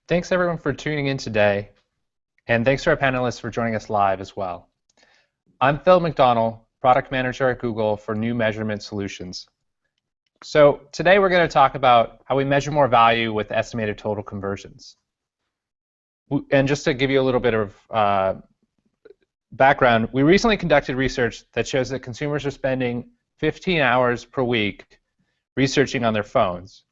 Thanks everyone for tuning in today, and thanks to our panelists for joining us live as well. I'm Phil McDonald, Product Manager at Google for New Measurement Solutions. So today we're going to talk about how we measure more value with estimated total conversions. And just to give you a little bit of background, we recently conducted research that shows that consumers are spending 15 hours per week researching on their phones.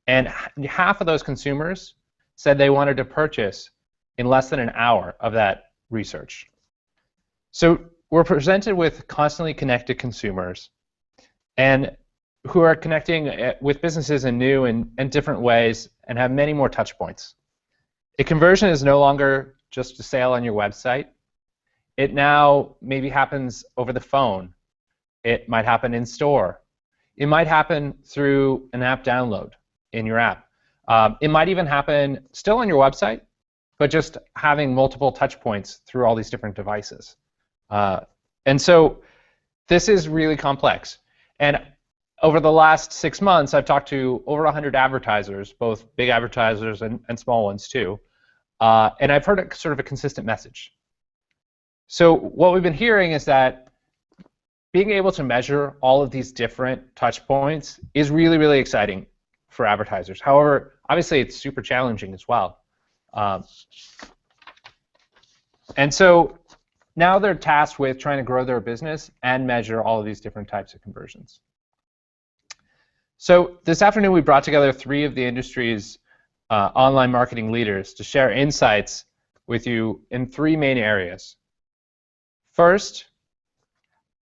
And half of those consumers said they wanted to purchase in less than an hour of that research. So we're presented with constantly connected consumers and who are connecting with businesses in new and different ways and have many more touch points. A conversion is no longer just a sale on your website. It now maybe happens over the phone. It might happen in store. It might happen through an app download in your app. It might even happen still on your website, but just having multiple touch points through all these different devices. And so this is really complex. And over the last 6 months, I've talked to over 100 advertisers, both big advertisers and small ones too. And I've heard sort of a consistent message. So what we've been hearing is that being able to measure all of these different touch points is really, really exciting for advertisers. However, obviously it's super challenging as well. And so now they're tasked with trying to grow their business and measure all of these different types of conversions. So this afternoon we brought together 3 of the industry's online marketing leaders to share insights with you in 3 main areas. First,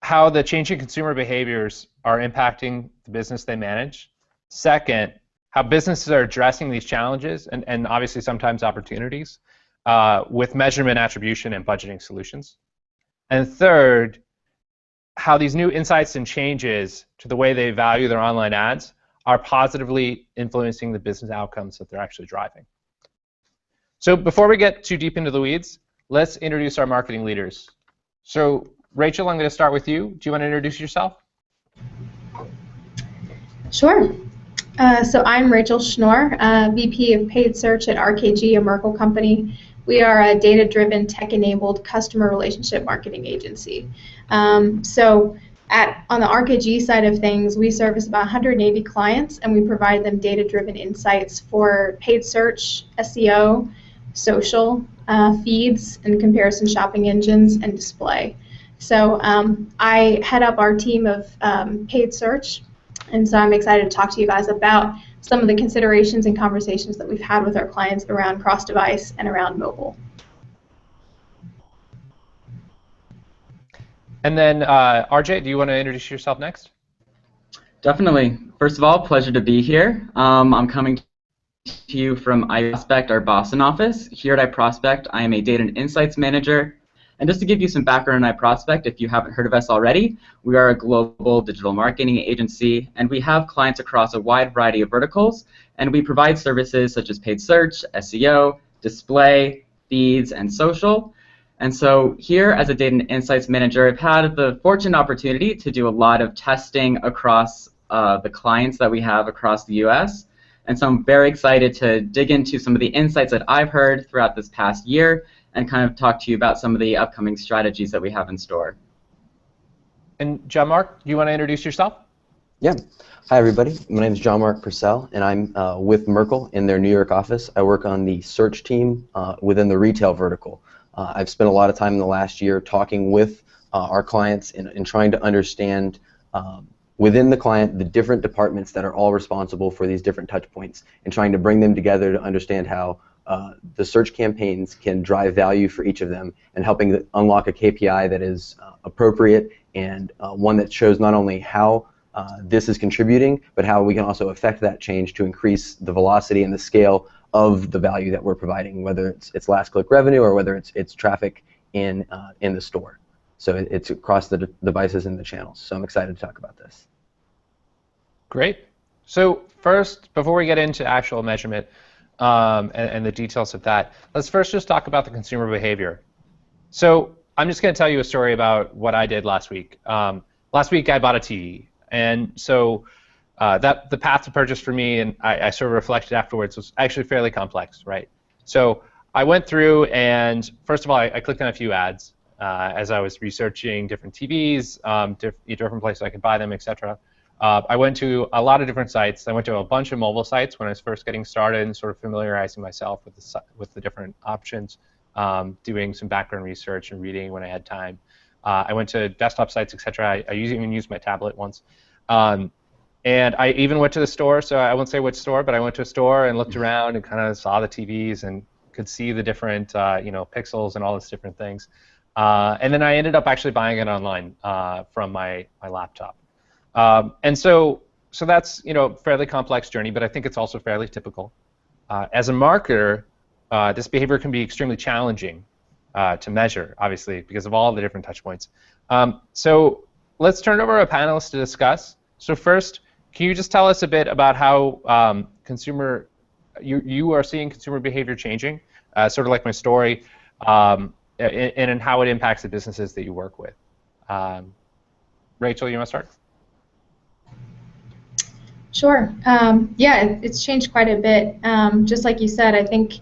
how the changing consumer behaviors are impacting the business they manage. Second, how businesses are addressing these challenges and obviously sometimes opportunities with measurement, attribution, and budgeting solutions. And third, how these new insights and changes to the way they value their online ads are positively influencing the business outcomes that they're actually driving. So before we get too deep into the weeds, let's introduce our marketing leaders. So Rachel, I'm going to start with you. Do you want to introduce yourself? Sure. So I'm Rachel Schnorr, VP of Paid Search at RKG, a Merkle company. We are a data-driven, tech-enabled customer relationship marketing agency. On the RKG side of things, we service about 180 clients, and we provide them data-driven insights for paid search, SEO, social, feeds, and comparison shopping engines, and display. So I head up our team of paid search, and so I'm excited to talk to you guys about some of the considerations and conversations that we've had with our clients around cross-device and around mobile. And then RJ, do you want to introduce yourself next? Definitely. First of all, pleasure to be here. I'm coming to you from iProspect, our Boston office. Here at iProspect, I am a data and insights manager. And just to give you some background on iProspect, if you haven't heard of us already, we are a global digital marketing agency, and we have clients across a wide variety of verticals, and we provide services such as paid search, SEO, display, feeds, and social. And so here as a data and insights manager, I've had the fortunate opportunity to do a lot of testing across the clients that we have across the US. And so I'm very excited to dig into some of the insights that I've heard throughout this past year and kind of talk to you about some of the upcoming strategies that we have in store. And John Mark, do you want to introduce yourself? Yeah. Hi, everybody. My name is John Mark Purcell, and I'm with Merkle in their New York office. I work on the search team within the retail vertical. I've spent a lot of time in the last year talking with our clients and trying to understand within the client the different departments that are all responsible for these different touch points and trying to bring them together to understand how the search campaigns can drive value for each of them and helping unlock a KPI that is appropriate and one that shows not only how this is contributing, but how we can also affect that change to increase the velocity and the scale of the value that we're providing, whether it's last click revenue or whether it's traffic in the store. So it's across the devices and the channels. So I'm excited to talk about this. Great. So first, before we get into actual measurement and the details of that, let's first just talk about the consumer behavior. So I'm just going to tell you a story about what I did last week. Last week I bought a TV, and so the path to purchase for me, and I sort of reflected afterwards, was actually fairly complex, right? So I went through and first of all, I clicked on a few ads as I was researching different TVs, different places I could buy them, etc. I went to a lot of different sites. I went to a bunch of mobile sites when I was first getting started and sort of familiarizing myself with the different options, doing some background research and reading when I had time. I went to desktop sites, etc. I even used my tablet once. And I even went to the store, so I won't say which store, but I went to a store and looked around and kind of saw the TVs and could see the different pixels and all these different things. And then I ended up actually buying it online from my laptop. And so that's fairly complex journey, but I think it's also fairly typical. As a marketer, this behavior can be extremely challenging to measure, obviously, because of all the different touch points. So let's turn it over to our panelists to discuss. So first, can you just tell us a bit about how you are seeing consumer behavior changing, sort of like my story, and how it impacts the businesses that you work with? Rachel, you want to start? Sure. Yeah, it's changed quite a bit. Just like you said, I think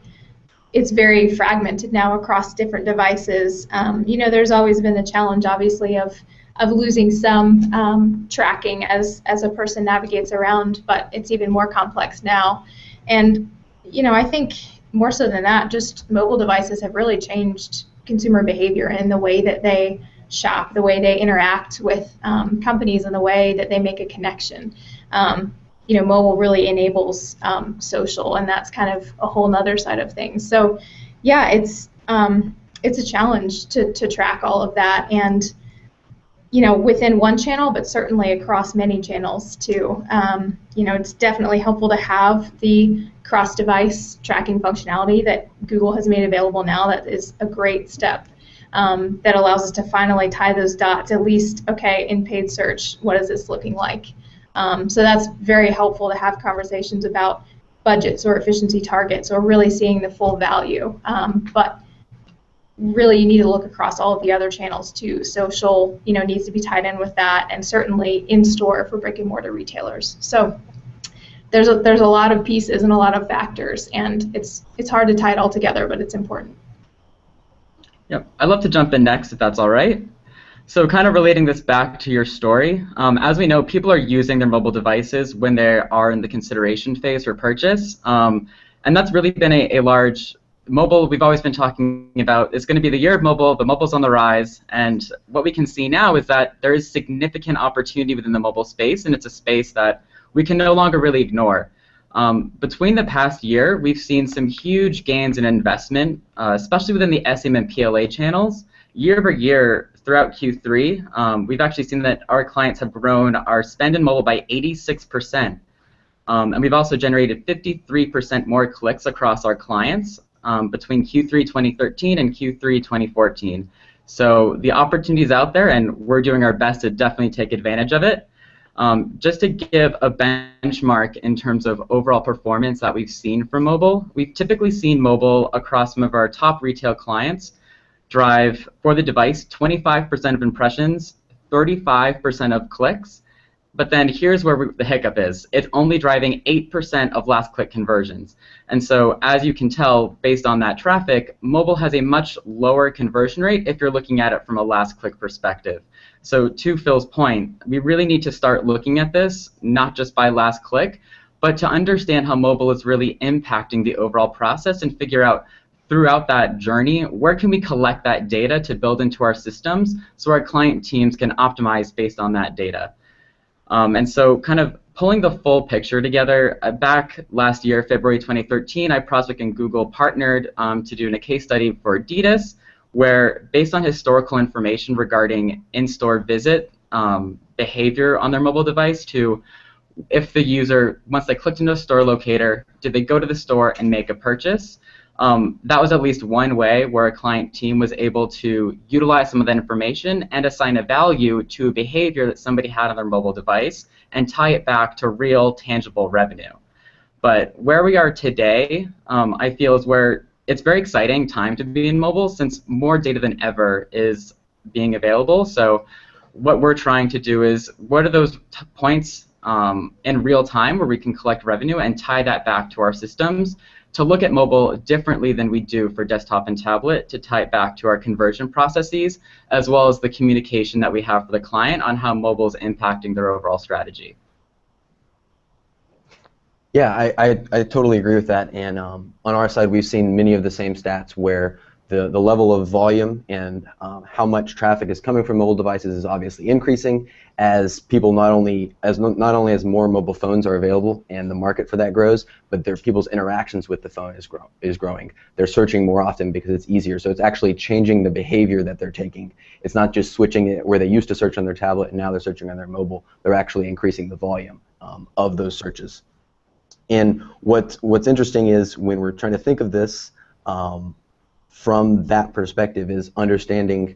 it's very fragmented now across different devices. There's always been the challenge, obviously, of losing some tracking as a person navigates around, but it's even more complex now. And I think more so than that, just mobile devices have really changed consumer behavior and the way that they shop, the way they interact with companies, and the way that they make a connection. Mobile really enables social, and that's kind of a whole nother side of things. So, yeah, it's a challenge to track all of that, and within one channel, but certainly across many channels too. It's definitely helpful to have the cross-device tracking functionality that Google has made available now. That is a great step that allows us to finally tie those dots, at least, okay, in paid search, what is this looking like? So that's very helpful to have conversations about budgets or efficiency targets or really seeing the full value. But really, you need to look across all of the other channels too. Social, needs to be tied in with that, and certainly in store for brick and mortar retailers. So there's a lot of pieces and a lot of factors, and it's hard to tie it all together, but it's important. Yep, I'd love to jump in next if that's all right. So kind of relating this back to your story, as we know, people are using their mobile devices when they are in the consideration phase for purchase, and that's really been a large mobile. We've always been talking about it's going to be the year of mobile. The mobile's on the rise, and what we can see now is that there is significant opportunity within the mobile space, and it's a space that we can no longer really ignore. Between the past year, we've seen some huge gains in investment, especially within the SEM and PLA channels. Year over year, throughout Q3, we've actually seen that our clients have grown our spend in mobile by 86%. And we've also generated 53% more clicks across our clients between Q3 2013 and Q3 2014. So the opportunity is out there, and we're doing our best to definitely take advantage of it. Just to give a benchmark in terms of overall performance that we've seen from mobile, we've typically seen mobile across some of our top retail clients drive for the device 25% of impressions, 35% of clicks, but then here's where the hiccup is. It's only driving 8% of last click conversions. And so as you can tell, based on that traffic, mobile has a much lower conversion rate if you're looking at it from a last click perspective. So to Phil's point, we really need to start looking at this, not just by last click, but to understand how mobile is really impacting the overall process and figure out throughout that journey, where can we collect that data to build into our systems so our client teams can optimize based on that data. And so kind of pulling the full picture together, back last year, February 2013, iProspect and Google partnered to do a case study for Adidas, where based on historical information regarding in-store visit behavior on their mobile device to if the user, once they clicked into a store locator, did they go to the store and make a purchase? That was at least one way where a client team was able to utilize some of that information and assign a value to a behavior that somebody had on their mobile device and tie it back to real, tangible revenue. But where we are today, I feel is where it's very exciting time to be in mobile since more data than ever is being available. So what we're trying to do is, what are those points in real time where we can collect revenue and tie that back to our systems to look at mobile differently than we do for desktop and tablet, to tie it back to our conversion processes, as well as the communication that we have for the client on how mobile is impacting their overall strategy. Yeah, I totally agree with that. And on our side, we've seen many of the same stats where the level of volume and how much traffic is coming from mobile devices is obviously increasing as people not only as more mobile phones are available and the market for that grows, but people's interactions with the phone is growing. They're searching more often because it's easier. So it's actually changing the behavior that they're taking. It's not just switching it where they used to search on their tablet and now they're searching on their mobile. They're actually increasing the volume of those searches. And what's interesting is when we're trying to think of this from that perspective is understanding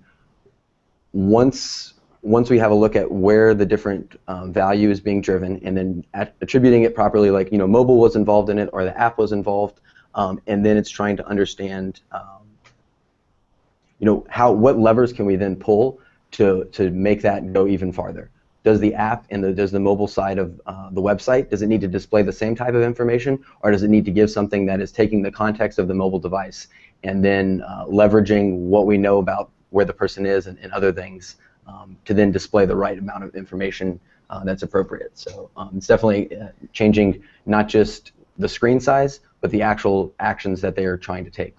once we have a look at where the different value is being driven and then attributing it properly, like mobile was involved in it or the app was involved, and then it's trying to understand what levers can we then pull to make that go even farther. Does the app and does the mobile side of the website, does it need to display the same type of information, or does it need to give something that is taking the context of the mobile device and then leveraging what we know about where the person is and other things to then display the right amount of information that's appropriate. So it's definitely changing not just the screen size, but the actual actions that they are trying to take.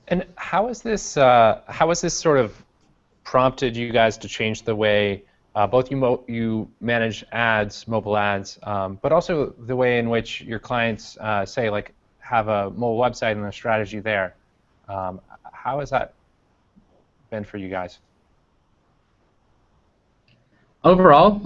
And how is this sort of prompted you guys to change the way both you manage ads, mobile ads, but also the way in which your clients say like have a mobile website and a strategy there? How has that been for you guys? Overall,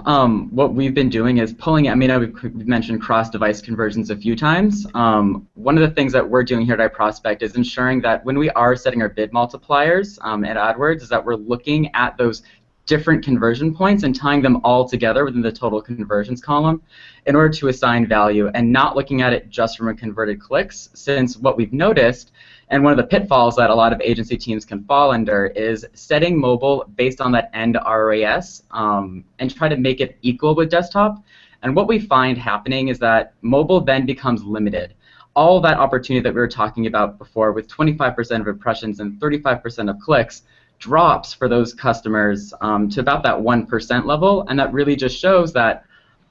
what we've been doing is pulling, we've mentioned cross-device conversions a few times. One of the things that we're doing here at iProspect is ensuring that when we are setting our bid multipliers at AdWords, is that we're looking at those different conversion points and tying them all together within the total conversions column in order to assign value and not looking at it just from a converted clicks, since what we've noticed, and one of the pitfalls that a lot of agency teams can fall under, is setting mobile based on that end ROAS and try to make it equal with desktop. And what we find happening is that mobile then becomes limited. All that opportunity that we were talking about before with 25% of impressions and 35% of clicks drops for those customers to about that 1% level, and that really just shows that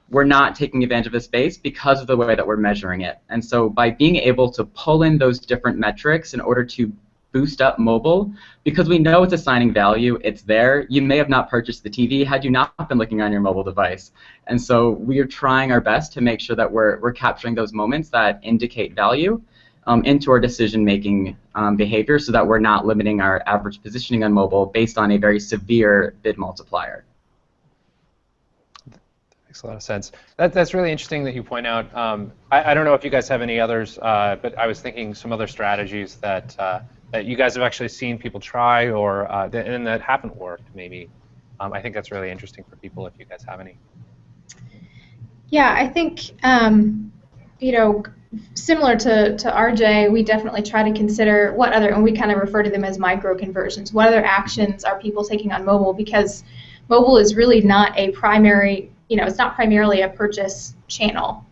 we're not taking advantage of the space because of the way that we're measuring it. And so by being able to pull in those different metrics in order to boost up mobile, because we know it's assigning value, it's there. You may have not purchased the TV had you not been looking on your mobile device. And so we are trying our best to make sure that we're capturing those moments that indicate value into our decision-making behavior so that we're not limiting our average positioning on mobile based on a very severe bid multiplier. Makes a lot of sense. That's really interesting that you point out. I don't know if you guys have any others, but I was thinking some other strategies that you guys have actually seen people try or and that haven't worked, maybe. I think that's really interesting for people if you guys have any. Yeah, I think similar to RJ, we definitely try to consider what other, and we kind of refer to them as micro conversions. What other actions are people taking on mobile? Because mobile is really not a primary, it's not primarily a purchase channel.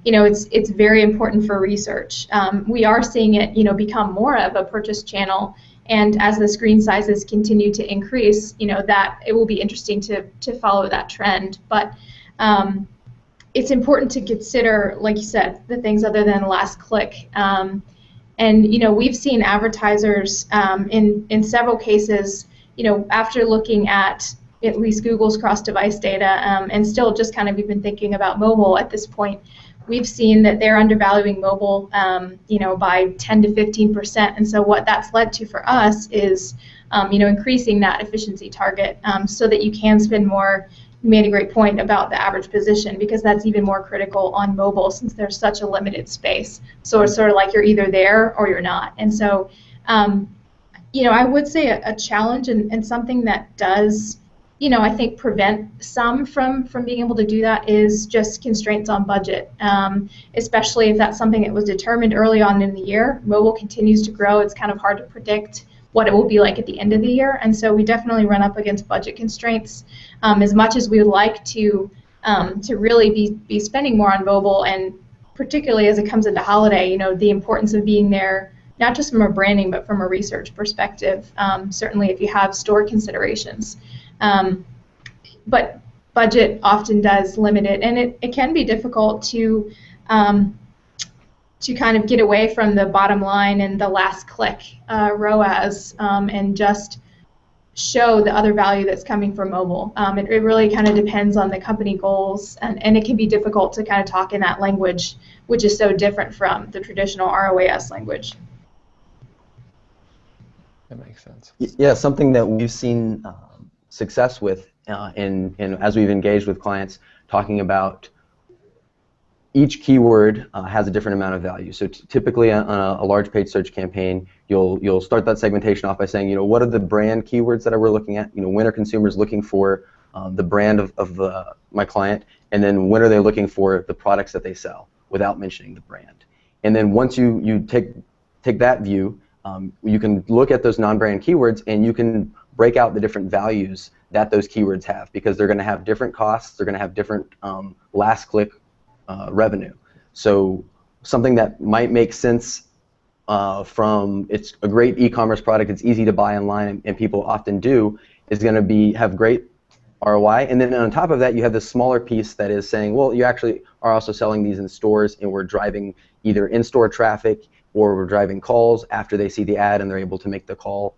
It's very important for research. We are seeing it, become more of a purchase channel, and as the screen sizes continue to increase, that it will be interesting to follow that trend. But it's important to consider, like you said, the things other than last click. And we've seen advertisers in several cases, after looking at least Google's cross-device data, and still just kind of even thinking about mobile at this point, we've seen that they're undervaluing mobile, by 10 to 15%. And so what that's led to for us is, increasing that efficiency target so that you can spend more. You made a great point about the average position, because that's even more critical on mobile since there's such a limited space. So it's sort of like you're either there or you're not. And so, I would say a challenge and something that does, I think prevent some from being able to do that is just constraints on budget, especially if that's something that was determined early on in the year. Mobile continues to grow. It's kind of hard to predict what it will be like at the end of the year, and so we definitely run up against budget constraints. As much as we would like to really be spending more on mobile, and particularly as it comes into holiday, the importance of being there, not just from a branding, but from a research perspective, certainly if you have store considerations. But budget often does limit it, and it can be difficult to kind of get away from the bottom line and the last click ROAS and just show the other value that's coming from mobile. It really kind of depends on the company goals, and it can be difficult to kind of talk in that language, which is so different from the traditional ROAS language. That makes sense. Yeah, something that we've seen success with, and as we've engaged with clients, talking about each keyword has a different amount of value. So typically on a large paid search campaign, you'll start that segmentation off by saying, what are the brand keywords that we're looking at? When are consumers looking for the brand of my client, and then when are they looking for the products that they sell, without mentioning the brand. And then once you take that view, you can look at those non-brand keywords, and you can break out the different values that those keywords have, because they're going to have different costs, they're going to have different last click revenue. So something that might make sense from, it's a great e-commerce product, it's easy to buy online, and people often do, is going to have great ROI. And then on top of that, you have this smaller piece that is saying, well, you actually are also selling these in stores, and we're driving either in-store traffic, or we're driving calls after they see the ad and they're able to make the call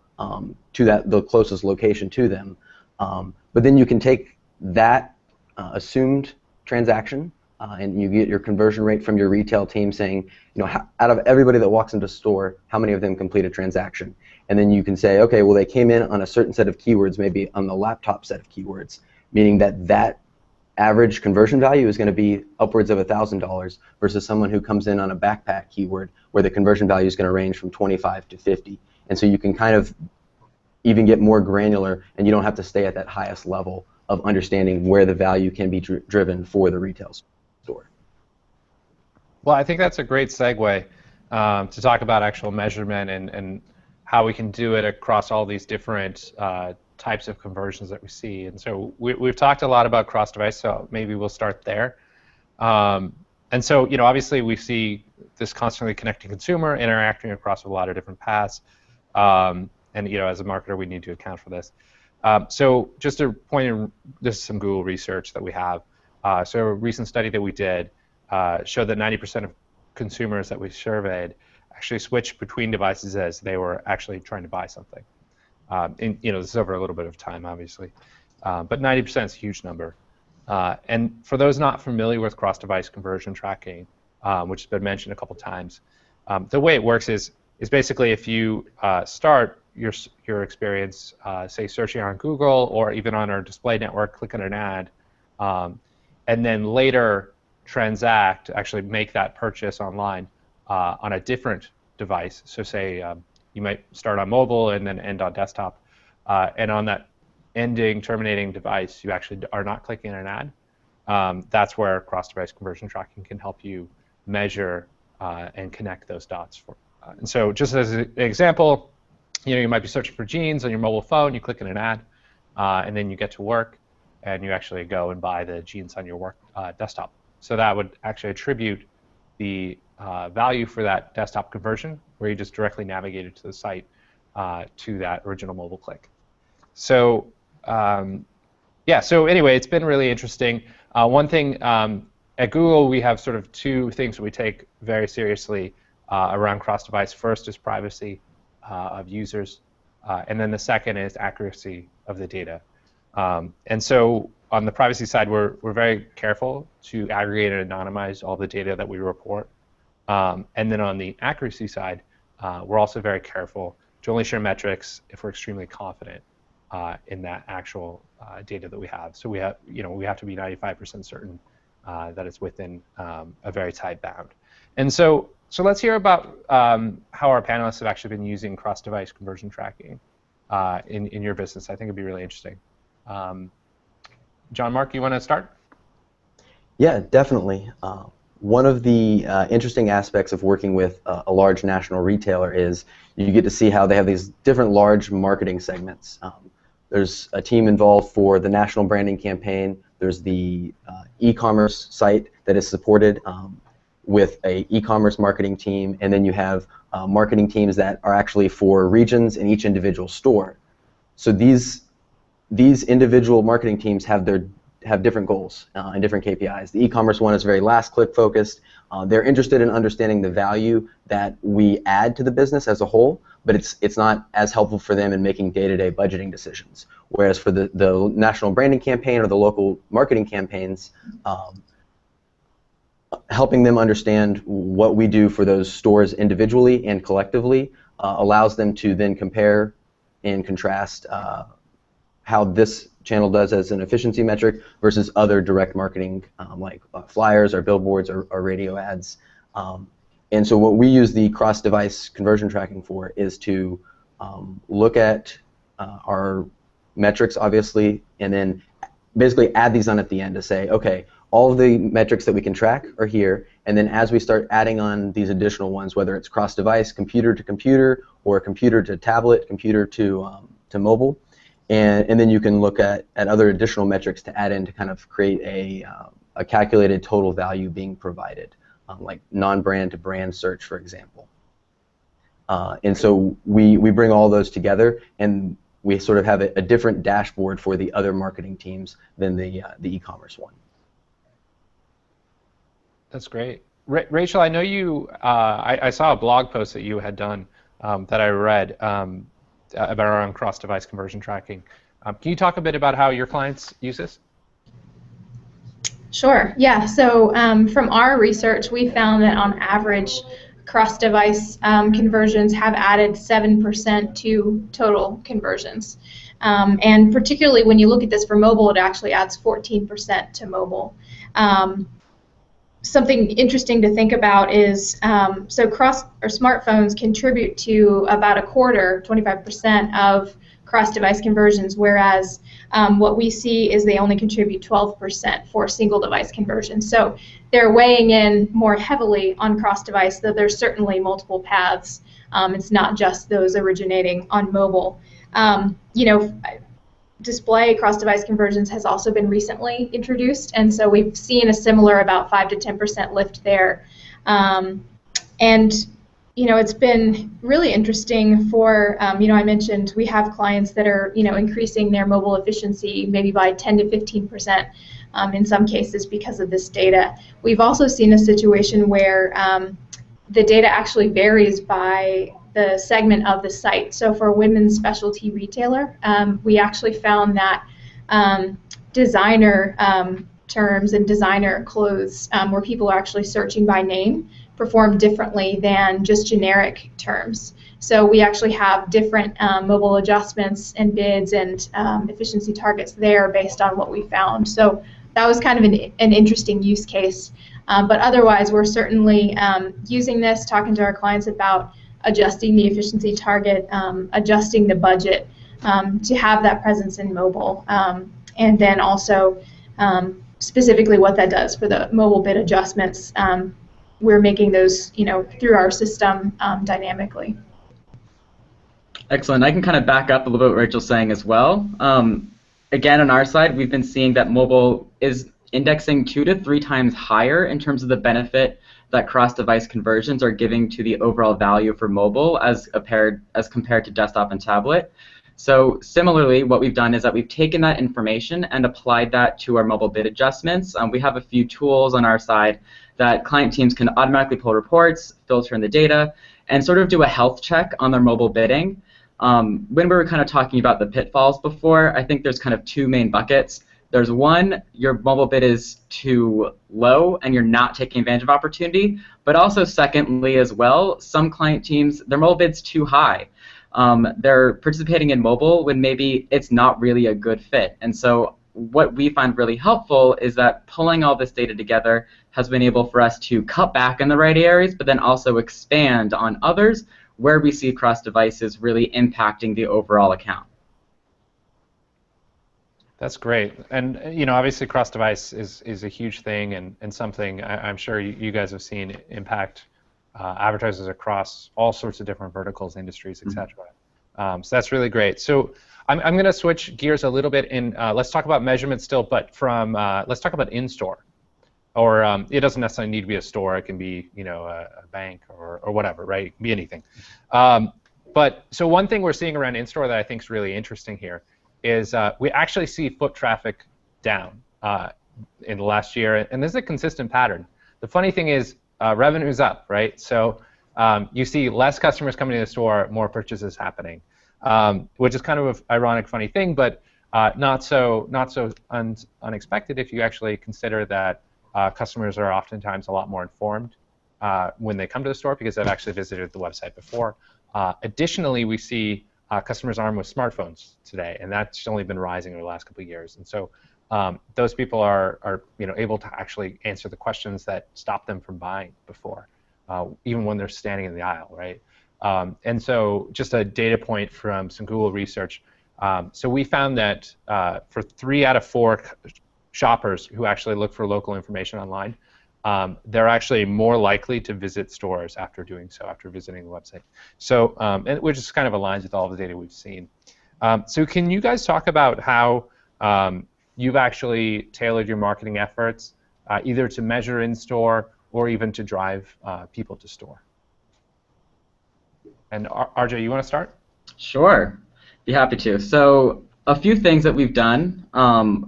to the closest location to them. But then you can take that assumed transaction, and you get your conversion rate from your retail team saying, out of everybody that walks into a store, how many of them complete a transaction? And then you can say, okay, well, they came in on a certain set of keywords, maybe on the laptop set of keywords, meaning that average conversion value is going to be upwards of $1,000 versus someone who comes in on a backpack keyword where the conversion value is going to range from 25 to 50. And so you can kind of even get more granular, and you don't have to stay at that highest level of understanding where the value can be driven for the retail store. Well, I think that's a great segue to talk about actual measurement and how we can do it across all these different types of conversions that we see. And so we've talked a lot about cross-device, so maybe we'll start there. And so, obviously we see this constantly connecting consumer interacting across a lot of different paths. And, as a marketer, we need to account for this. So just to point in, this is some Google research that we have. So a recent study that we did showed that 90% of consumers that we surveyed actually switched between devices as they were actually trying to buy something. This is over a little bit of time, obviously, but 90% is a huge number. And for those not familiar with cross-device conversion tracking, which has been mentioned a couple times, the way it works is basically if you start your experience, say searching on Google or even on our display network, click on an ad, and then later transact, actually make that purchase online on a different device. So say you might start on mobile and then end on desktop, and on that terminating device, you actually are not clicking an ad. That's where cross-device conversion tracking can help you measure and connect those dots. And so just as an example, you might be searching for jeans on your mobile phone, you click on an ad, and then you get to work, and you actually go and buy the jeans on your work desktop. So that would actually attribute the value for that desktop conversion, where you just directly navigated to the site to that original mobile click. So so anyway, it's been really interesting. One thing, at Google, we have sort of two things that we take very seriously around cross-device. First is privacy of users, and then the second is accuracy of the data. And so on the privacy side, we're very careful to aggregate and anonymize all the data that we report. And then on the accuracy side, we're also very careful to only share metrics if we're extremely confident in that actual data that we have. So we have to be 95% certain that it's within a very tight bound. And so let's hear about how our panelists have actually been using cross-device conversion tracking in your business. I think it'd be really interesting. John Mark, you want to start? Yeah, definitely. One of the interesting aspects of working with a large national retailer is you get to see how they have these different large marketing segments. There's a team involved for the national branding campaign. There's the e-commerce site that is supported. with a e-commerce marketing team, and then you have marketing teams that are actually for regions in each individual store. So these individual marketing teams have different goals and different KPIs. The e-commerce one is very last click focused. They're interested in understanding the value that we add to the business as a whole, but it's not as helpful for them in making day-to-day budgeting decisions. Whereas for the national branding campaign or the local marketing campaigns, helping them understand what we do for those stores individually and collectively allows them to then compare and contrast how this channel does as an efficiency metric versus other direct marketing like flyers or billboards or radio ads. And so what we use the cross-device conversion tracking for is to look at our metrics, obviously, and then basically add these on at the end to say, okay, all of the metrics that we can track are here, and then as we start adding on these additional ones, whether it's cross-device, computer to computer, or computer to tablet, computer to mobile, and then you can look at other additional metrics to add in to kind of create a calculated total value being provided, like non-brand to brand search, for example. And so we bring all those together, and we sort of have a different dashboard for the other marketing teams than the e-commerce one. That's great. Rachel, I know you, I saw a blog post that you had done that I read about around cross-device conversion tracking. Can you talk a bit about how your clients use this? Sure, yeah. So from our research, we found that on average, cross-device conversions have added 7% to total conversions. And particularly when you look at this for mobile, it actually adds 14% to mobile. Something interesting to think about is, so smartphones contribute to about a quarter, 25% of cross-device conversions, whereas what we see is they only contribute 12% for single-device conversions. So they're weighing in more heavily on cross-device, though there's certainly multiple paths. It's not just those originating on mobile. You know, display cross-device conversions has also been recently introduced, and so we've seen a similar about 5 to 10% lift there. And you know, it's been really interesting for, you know, I mentioned we have clients that are, you know, increasing their mobile efficiency maybe by 10 to 15% in some cases because of this data. We've also seen a situation where the data actually varies by the segment of the site. So for a women's specialty retailer, we actually found that designer terms and designer clothes, where people are actually searching by name, perform differently than just generic terms. So we actually have different mobile adjustments and bids and efficiency targets there based on what we found. So that was kind of an interesting use case. But otherwise, we're certainly using this, talking to our clients about adjusting the efficiency target, adjusting the budget to have that presence in mobile, and then also specifically what that does for the mobile bid adjustments. We're making those, you know, through our system dynamically. Excellent. I can kind of back up a little bit what Rachel's saying as well. Again, on our side, we've been seeing that mobile is indexing 2 to 3 times higher in terms of the benefit that cross-device conversions are giving to the overall value for mobile as compared to desktop and tablet. So similarly, what we've done is that we've taken that information and applied that to our mobile bid adjustments. We have a few tools on our side that client teams can automatically pull reports, filter in the data, and sort of do a health check on their mobile bidding. When we were kind of talking about the pitfalls before, I think there's kind of 2 main buckets. There's one, your mobile bid is too low and you're not taking advantage of opportunity, but also secondly as well, some client teams, their mobile bid's too high. They're participating in mobile when maybe it's not really a good fit. And so what we find really helpful is that pulling all this data together has been able for us to cut back in the right areas, but then also expand on others where we see cross devices really impacting the overall account. That's great. And you know, obviously cross-device is a huge thing and something I'm sure you guys have seen impact advertisers across all sorts of different verticals, industries, etc. So that's really great. So I'm going to switch gears a little bit and let's talk about measurement still, but from let's talk about in-store. or it doesn't necessarily need to be a store. It can be, you know, a bank or whatever, right? It can be anything. But so one thing we're seeing around in-store that I think is really interesting here is we actually see foot traffic down in the last year, and this is a consistent pattern. The funny thing is revenue is up, right? So you see less customers coming to the store, more purchases happening, which is kind of an ironic, funny thing, but not so unexpected if you actually consider that customers are oftentimes a lot more informed when they come to the store because they've actually visited the website before. Additionally, we see customers armed with smartphones today, and that's only been rising over the last couple of years. And so those people are able to actually answer the questions that stopped them from buying before, even when they're standing in the aisle, right? And so just a data point from some Google research. So we found that for 3 out of 4 shoppers who actually look for local information online, they're actually more likely to visit stores after doing so, after visiting the website. So, and which just kind of aligns with all the data we've seen. So can you guys talk about how you've actually tailored your marketing efforts, either to measure in-store or even to drive people to store? And RJ, you want to start? Sure, be happy to. So a few things that we've done.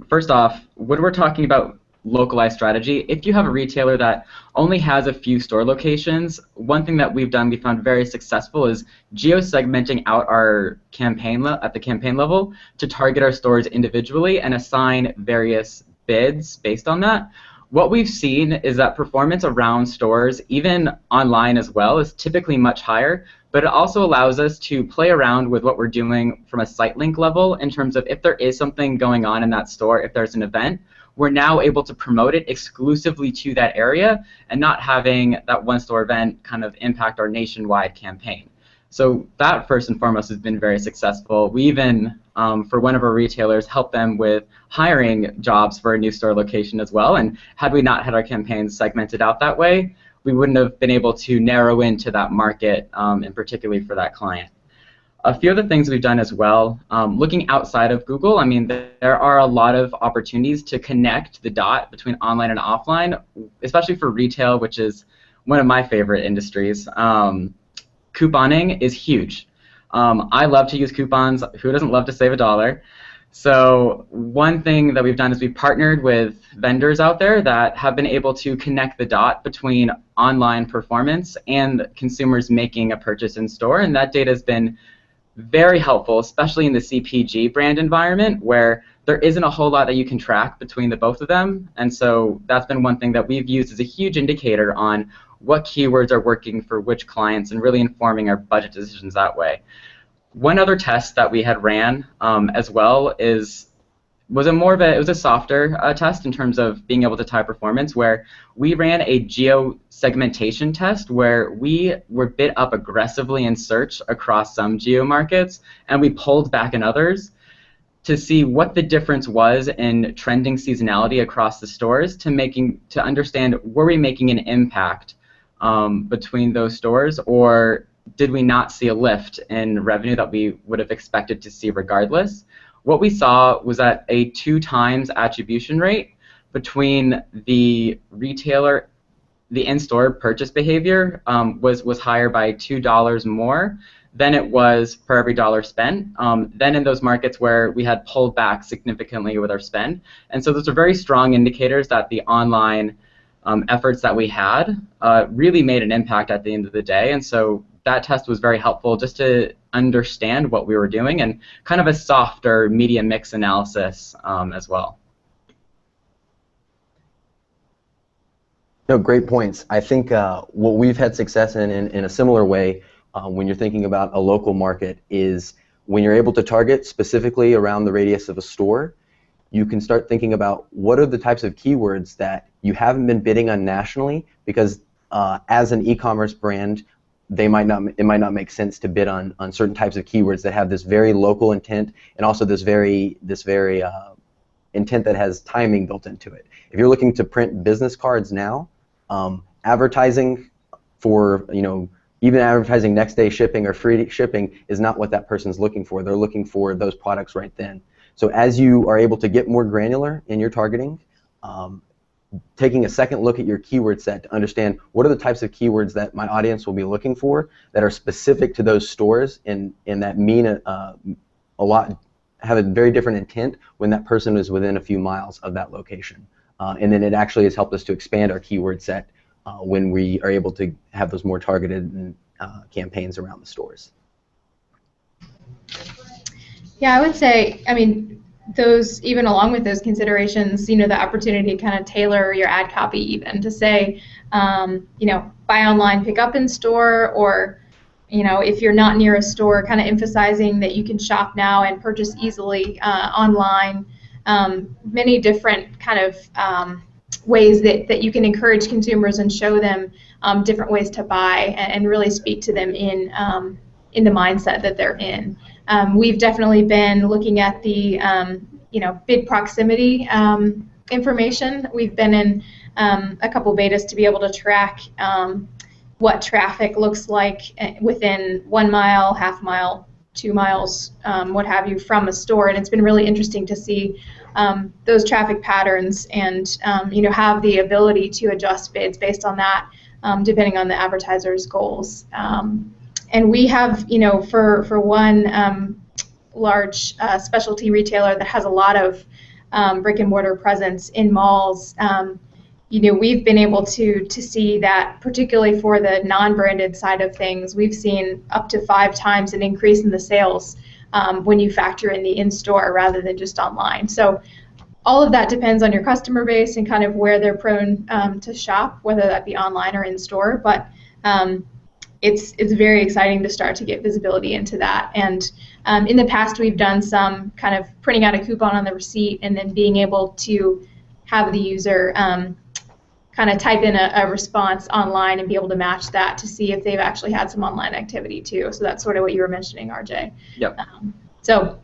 First off, when we're talking about localized strategy, if you have a retailer that only has a few store locations, one thing that we've done we found very successful is geo-segmenting out our campaign at the campaign level to target our stores individually and assign various bids based on that. What we've seen is that performance around stores, even online as well, is typically much higher, but it also allows us to play around with what we're doing from a site link level in terms of if there is something going on in that store, if there's an event, we're now able to promote it exclusively to that area and not having that one store event kind of impact our nationwide campaign. So that first and foremost has been very successful. We even, for one of our retailers, helped them with hiring jobs for a new store location as well. And had we not had our campaigns segmented out that way, we wouldn't have been able to narrow into that market, and particularly for that client. A few other things we've done as well, looking outside of Google, I mean, there are a lot of opportunities to connect the dot between online and offline, especially for retail, which is one of my favorite industries. Couponing is huge. I love to use coupons. Who doesn't love to save $1? So one thing that we've done is we've partnered with vendors out there that have been able to connect the dot between online performance and consumers making a purchase in store, and that data has been very helpful, especially in the CPG brand environment where there isn't a whole lot that you can track between the both of them. And so that's been one thing that we've used as a huge indicator on what keywords are working for which clients and really informing our budget decisions that way. One other test that we had ran as well was a softer test in terms of being able to tie performance, where we ran a geo-segmentation test where we were bid up aggressively in search across some geo markets, and we pulled back in others to see what the difference was in trending seasonality across the stores to understand, were we making an impact between those stores, or did we not see a lift in revenue that we would have expected to see regardless? What we saw was that a 2 times attribution rate between the retailer, the in-store purchase behavior was higher by $2 more than it was per every dollar spent, than in those markets where we had pulled back significantly with our spend. And so those are very strong indicators that the online efforts that we had really made an impact at the end of the day. And so that test was very helpful just to understand what we were doing and kind of a softer media mix analysis as well. No, great points. I think what we've had success in a similar way when you're thinking about a local market is when you're able to target specifically around the radius of a store, you can start thinking about what are the types of keywords that you haven't been bidding on nationally, because as an e-commerce brand, it might not make sense to bid on certain types of keywords that have this very local intent and also this very intent that has timing built into it. If you're looking to print business cards now, advertising for, even advertising next day shipping or free shipping is not what that person's looking for. They're looking for those products right then. So as you are able to get more granular in your targeting, taking a second look at your keyword set to understand what are the types of keywords that my audience will be looking for that are specific to those stores and that mean a lot, have a very different intent when that person is within a few miles of that location. And then it actually has helped us to expand our keyword set when we are able to have those more targeted campaigns around the stores. Yeah, I would say, I mean, those, even along with those considerations, the opportunity to kind of tailor your ad copy even to say, buy online, pick up in store, or, if you're not near a store, kind of emphasizing that you can shop now and purchase easily online. Many different kind of ways that you can encourage consumers and show them different ways to buy and really speak to them in the mindset that they're in. We've definitely been looking at the bid proximity information. We've been in a couple betas to be able to track what traffic looks like within 1 mile, half mile, 2 miles, what have you, from a store, and it's been really interesting to see those traffic patterns and have the ability to adjust bids based on that, depending on the advertiser's goals. And we have, for one large specialty retailer that has a lot of brick and mortar presence in malls, we've been able to see that, particularly for the non-branded side of things, we've seen up to 5 times an increase in the sales when you factor in the in-store rather than just online. So all of that depends on your customer base and kind of where they're prone to shop, whether that be online or in-store. But it's very exciting to start to get visibility into that. And in the past, we've done some kind of printing out a coupon on the receipt and then being able to have the user kind of type in a response online and be able to match that to see if they've actually had some online activity too. So that's sort of what you were mentioning, RJ. Yep. So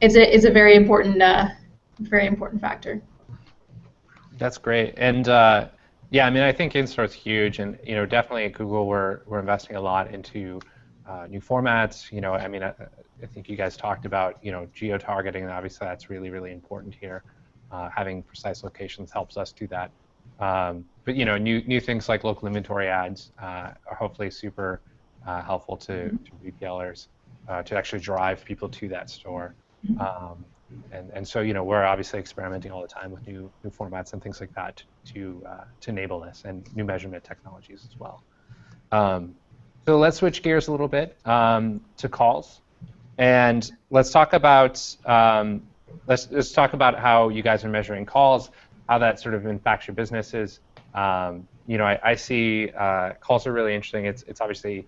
it's a very important factor. That's great. And yeah, I mean, I think in-store is huge, and definitely at Google we're investing a lot into new formats. I mean, I think you guys talked about geo-targeting, and obviously that's really, really important here. Having precise locations helps us do that. But new things like local inventory ads are hopefully super helpful to retailers to actually drive people to that store. And so we're obviously experimenting all the time with new formats and things like that to enable this, and new measurement technologies as well. So let's switch gears a little bit to calls, and let's talk about let's talk about how you guys are measuring calls, how that sort of impacts your businesses. I see calls are really interesting. It's obviously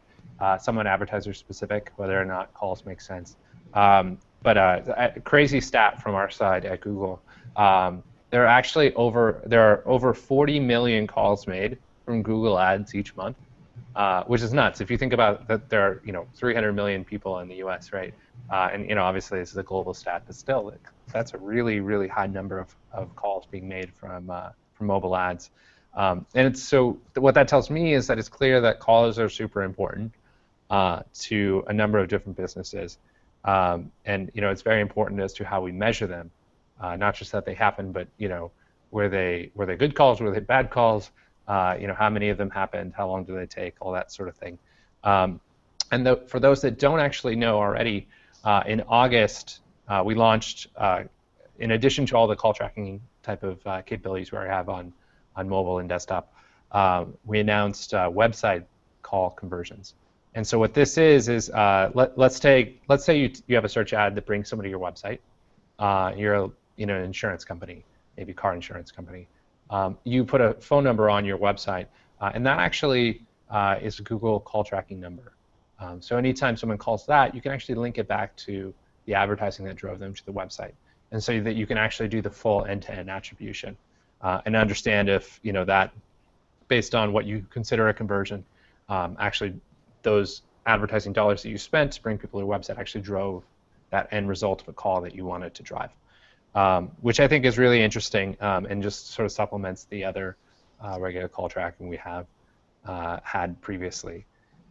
somewhat advertiser specific, whether or not calls make sense. But a crazy stat from our side at Google, there are over 40 million calls made from Google Ads each month, which is nuts. If you think about that, there are 300 million people in the U.S., right? And obviously this is a global stat, but still, that's a really, really high number of calls being made from mobile ads. And so what that tells me is that it's clear that calls are super important to a number of different businesses. And it's very important as to how we measure them, not just that they happen, but were they good calls, were they bad calls, how many of them happened, how long do they take, all that sort of thing. And for those that don't actually know already, in August we launched, in addition to all the call tracking type of capabilities we already have on mobile and desktop, we announced website call conversions. And so what this is let's say you have a search ad that brings somebody to your website. You're an insurance company, maybe car insurance company. You put a phone number on your website, and that actually is a Google call tracking number. So anytime someone calls that, you can actually link it back to the advertising that drove them to the website, and so that you can actually do the full end-to-end attribution and understand if that, based on what you consider a conversion, actually those advertising dollars that you spent to bring people to your website actually drove that end result of a call that you wanted to drive, which I think is really interesting and just sort of supplements the other regular call tracking we have had previously.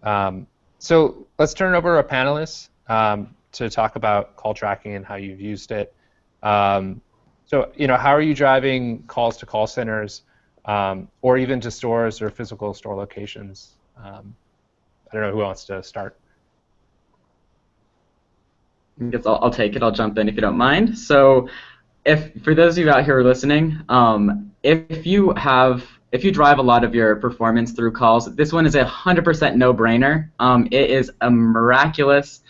So let's turn it over to our panelists to talk about call tracking and how you've used it. So how are you driving calls to call centers? or even to stores or physical store locations. I don't know who wants to start. I guess I'll take it. I'll jump in if you don't mind. So, for those of you out here who are listening, if you drive a lot of your performance through calls, this one is 100% no-brainer. It is a miraculous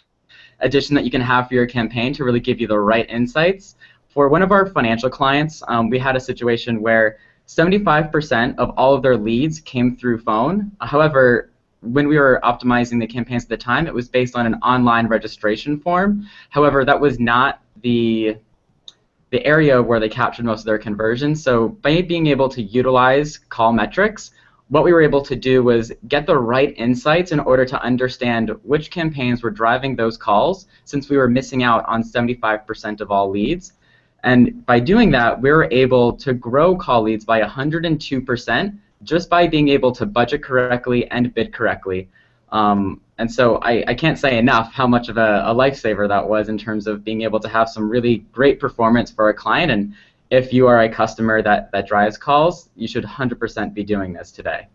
addition that you can have for your campaign to really give you the right insights. For one of our financial clients, we had a situation where 75% of all of their leads came through phone. However, when we were optimizing the campaigns at the time, it was based on an online registration form. However, that was not the area where they captured most of their conversions. So by being able to utilize call metrics, what we were able to do was get the right insights in order to understand which campaigns were driving those calls, since we were missing out on 75% of all leads. And by doing that, we were able to grow call leads by 102% just by being able to budget correctly and bid correctly. And so I can't say enough how much of a lifesaver that was in terms of being able to have some really great performance for a client. And if you are a customer that drives calls, you should 100% be doing this today.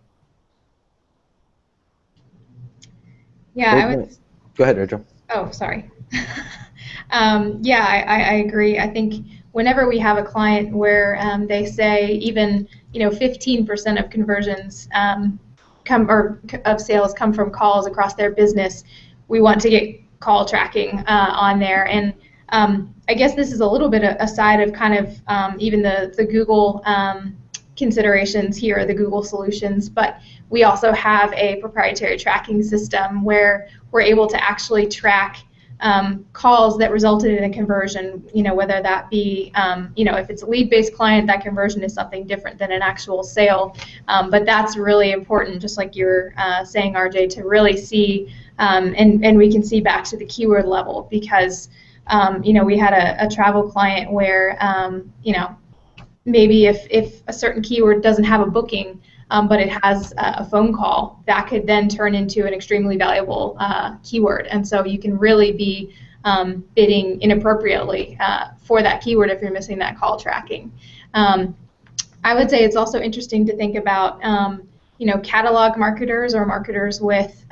Yeah, I would. Go ahead, Rachel. Oh, sorry. Yeah, I agree. I think whenever we have a client where they say even 15% of conversions of sales come from calls across their business, we want to get call tracking on there. And I guess this is a little bit aside of kind of even the Google considerations here, the Google solutions, but we also have a proprietary tracking system where we're able to actually track calls that resulted in a conversion, whether that be, if it's a lead-based client, that conversion is something different than an actual sale. But that's really important, just like you were saying, RJ, to really see, and we can see back to the keyword level, because, we had a travel client where, maybe if a certain keyword doesn't have a booking, but it has a phone call, that could then turn into an extremely valuable keyword. And so you can really be bidding inappropriately for that keyword if you're missing that call tracking. I would say it's also interesting to think about, catalog marketers or marketers with,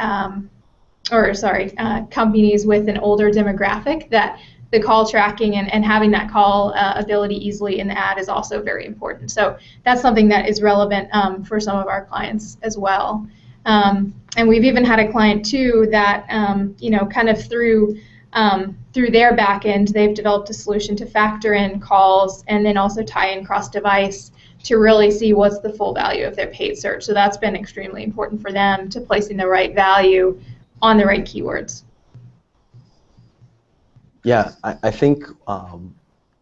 companies with an older demographic, that the call tracking and having that call ability easily in the ad is also very important. So that's something that is relevant for some of our clients as well. And we've even had a client too that, kind of through their back end, they've developed a solution to factor in calls and then also tie in cross-device to really see what's the full value of their paid search. So that's been extremely important for them to placing the right value on the right keywords. Yeah, I think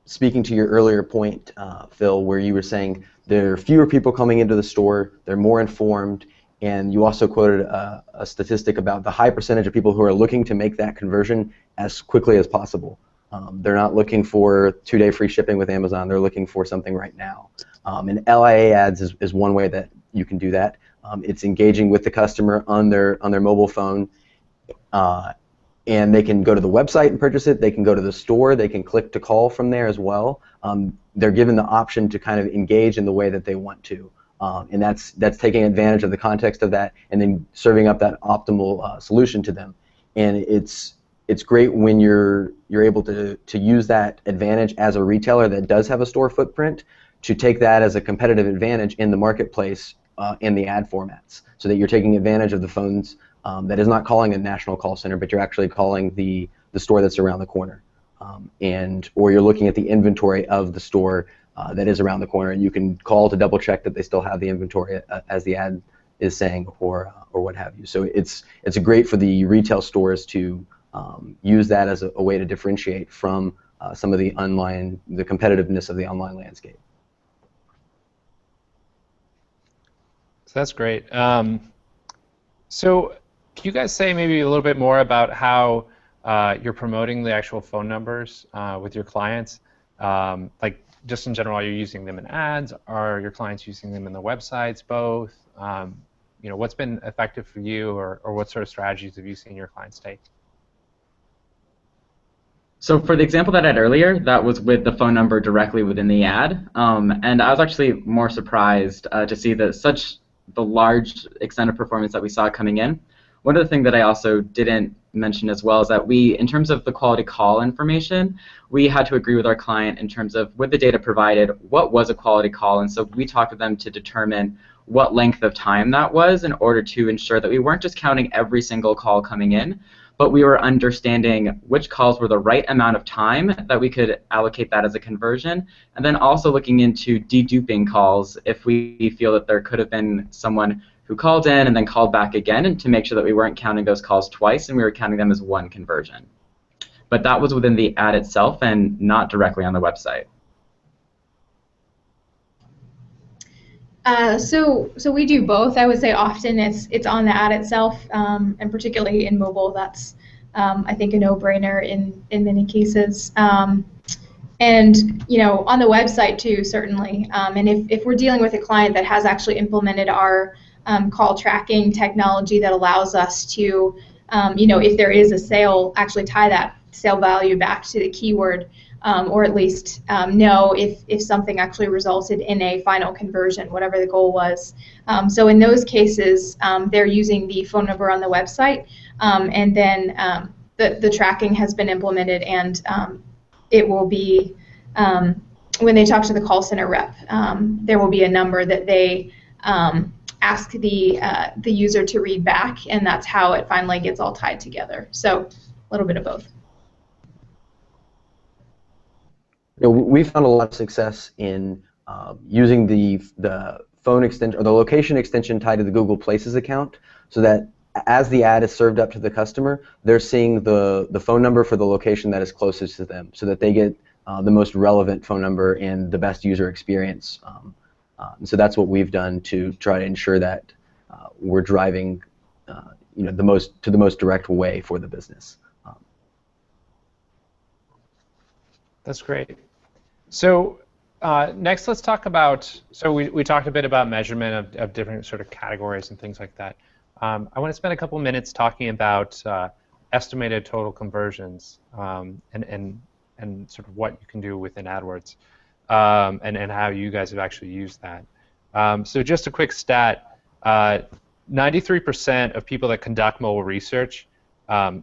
speaking to your earlier point, Phil, where you were saying there are fewer people coming into the store, they're more informed, and you also quoted a statistic about the high percentage of people who are looking to make that conversion as quickly as possible. They're not looking for 2-day free shipping with Amazon, they're looking for something right now. And LIA ads is one way that you can do that. It's engaging with the customer on their mobile phone, and they can go to the website and purchase it. They can go to the store. They can click to call from there as well. They're given the option to kind of engage in the way that they want to, and that's taking advantage of the context of that and then serving up that optimal solution to them. And it's great when you're able to use that advantage as a retailer that does have a store footprint, to take that as a competitive advantage in the marketplace in the ad formats, so that you're taking advantage of the phones. That is not calling a national call center, but you're actually calling the store that's around the corner, or you're looking at the inventory of the store that is around the corner, and you can call to double check that they still have the inventory as the ad is saying, or what have you. So it's great for the retail stores to use that as a way to differentiate from some of the competitiveness of the online landscape. So that's great. So can you guys say maybe a little bit more about how you're promoting the actual phone numbers with your clients? Like, just in general, are you using them in ads? Are your clients using them in the websites? Both? What's been effective for you, or what sort of strategies have you seen your clients take? So for the example that I had earlier, that was with the phone number directly within the ad, and I was actually more surprised to see the large extent of performance that we saw coming in. One of the things that I also didn't mention as well is that we, in terms of the quality call information, we had to agree with our client in terms of, with the data provided, what was a quality call, and so we talked to them to determine what length of time that was in order to ensure that we weren't just counting every single call coming in, but we were understanding which calls were the right amount of time that we could allocate that as a conversion, and then also looking into deduping calls if we feel that there could have been someone who called in and then called back again, and to make sure that we weren't counting those calls twice and we were counting them as one conversion. But that was within the ad itself and not directly on the website. So we do both. I would say often it's on the ad itself, and particularly in mobile, that's I think a no-brainer in many cases. And on the website too, certainly. And if we're dealing with a client that has actually implemented our call tracking technology that allows us to, if there is a sale, actually tie that sale value back to the keyword. Or at least know if something actually resulted in a final conversion, whatever the goal was. So in those cases, they're using the phone number on the website, and then the tracking has been implemented, and it will be, when they talk to the call center rep, there will be a number that they ask the user to read back, and that's how it finally gets all tied together. So a little bit of both. We found a lot of success in using the phone extension or the location extension tied to the Google Places account, so that as the ad is served up to the customer, they're seeing the phone number for the location that is closest to them, so that they get the most relevant phone number and the best user experience. And so that's what we've done to try to ensure that we're driving the most direct way for the business. That's great. So next, let's talk about, so we talked a bit about measurement of different sort of categories and things like that. I want to spend a couple minutes talking about estimated total conversions and sort of what you can do within AdWords and how you guys have actually used that. So just a quick stat, 93% of people that conduct mobile research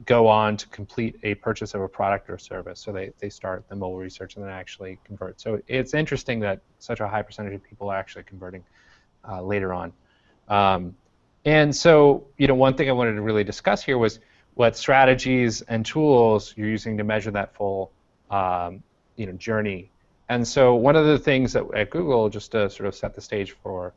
go on to complete a purchase of a product or service. So they start the mobile research and then actually convert. So it's interesting that such a high percentage of people are actually converting later on. And so one thing I wanted to really discuss here was what strategies and tools you're using to measure that full journey. And so one of the things that at Google, just to sort of set the stage for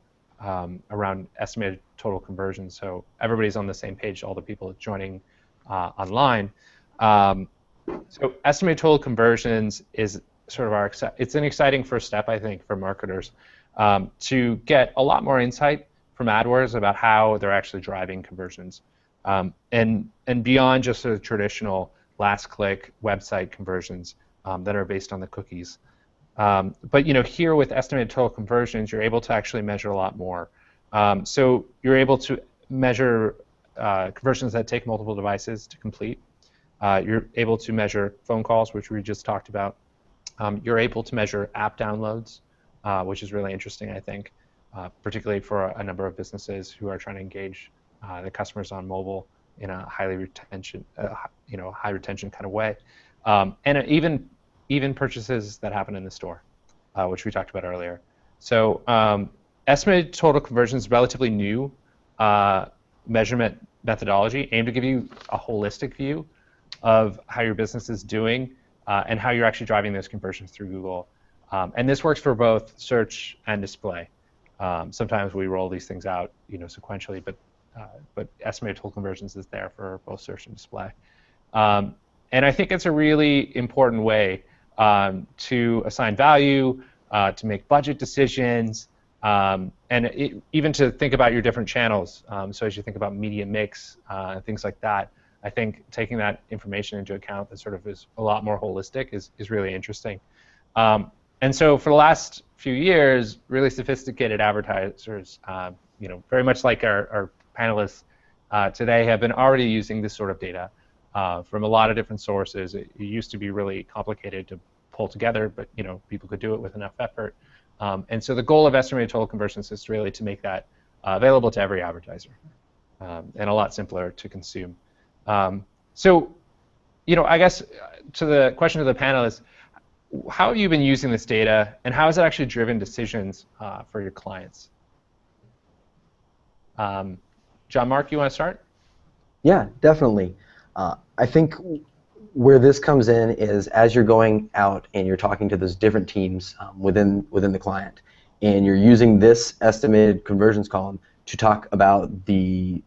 around estimated total conversions, so everybody's on the same page, all the people joining online. So estimated total conversions is sort of it's an exciting first step, I think, for marketers to get a lot more insight from AdWords about how they're actually driving conversions, and beyond just sort of traditional last-click website conversions that are based on the cookies. But here with estimated total conversions, you're able to actually measure a lot more. So you're able to measure conversions that take multiple devices to complete. You're able to measure phone calls, which we just talked about. You're able to measure app downloads, which is really interesting, I think, particularly for a number of businesses who are trying to engage the customers on mobile in a high retention kind of way, and even purchases that happen in the store, which we talked about earlier. So estimated total conversion is relatively new measurement methodology aimed to give you a holistic view of how your business is doing and how you're actually driving those conversions through Google. And this works for both search and display. Sometimes we roll these things out, sequentially, but estimated total conversions is there for both search and display. And I think it's a really important way to assign value, to make budget decisions, and even to think about your different channels. So as you think about media mix and things like that, I think taking that information into account that sort of is a lot more holistic is really interesting. And so for the last few years, really sophisticated advertisers, very much like our panelists today, have been already using this sort of data from a lot of different sources. It used to be really complicated to pull together, but people could do it with enough effort. And so the goal of estimated total conversions is really to make that available to every advertiser and a lot simpler to consume. So, I guess to the question of the panelists, how have you been using this data, and how has it actually driven decisions for your clients? John Mark, you want to start? Yeah, definitely. I think where this comes in is as you're going out and you're talking to those different teams within the client, and you're using this estimated conversions column to talk about the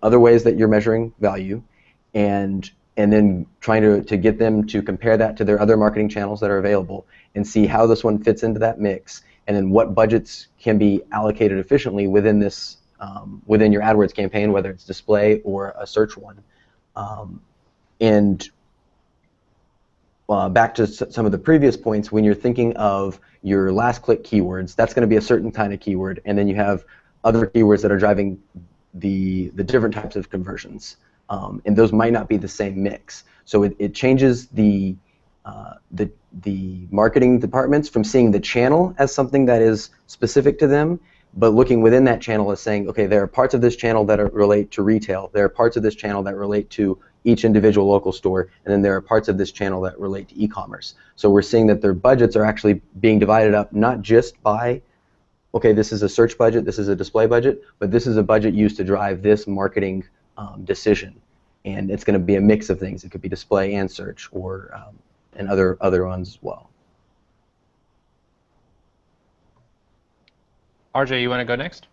other ways that you're measuring value, and then trying to get them to compare that to their other marketing channels that are available and see how this one fits into that mix, and then what budgets can be allocated efficiently within this within your AdWords campaign, whether it's display or a search one. And back to some of the previous points, when you're thinking of your last click keywords, that's going to be a certain kind of keyword, and then you have other keywords that are driving the different types of conversions, and those might not be the same mix. So it changes the marketing departments from seeing the channel as something that is specific to them, but looking within that channel as saying, okay, there are parts of this channel that relate to retail, there are parts of this channel that relate to each individual local store, and then there are parts of this channel that relate to e-commerce. So we're seeing that their budgets are actually being divided up not just by, okay, this is a search budget, this is a display budget, but this is a budget used to drive this marketing decision. And it's going to be a mix of things. It could be display and search, or and other ones as well. RJ, you want to go next?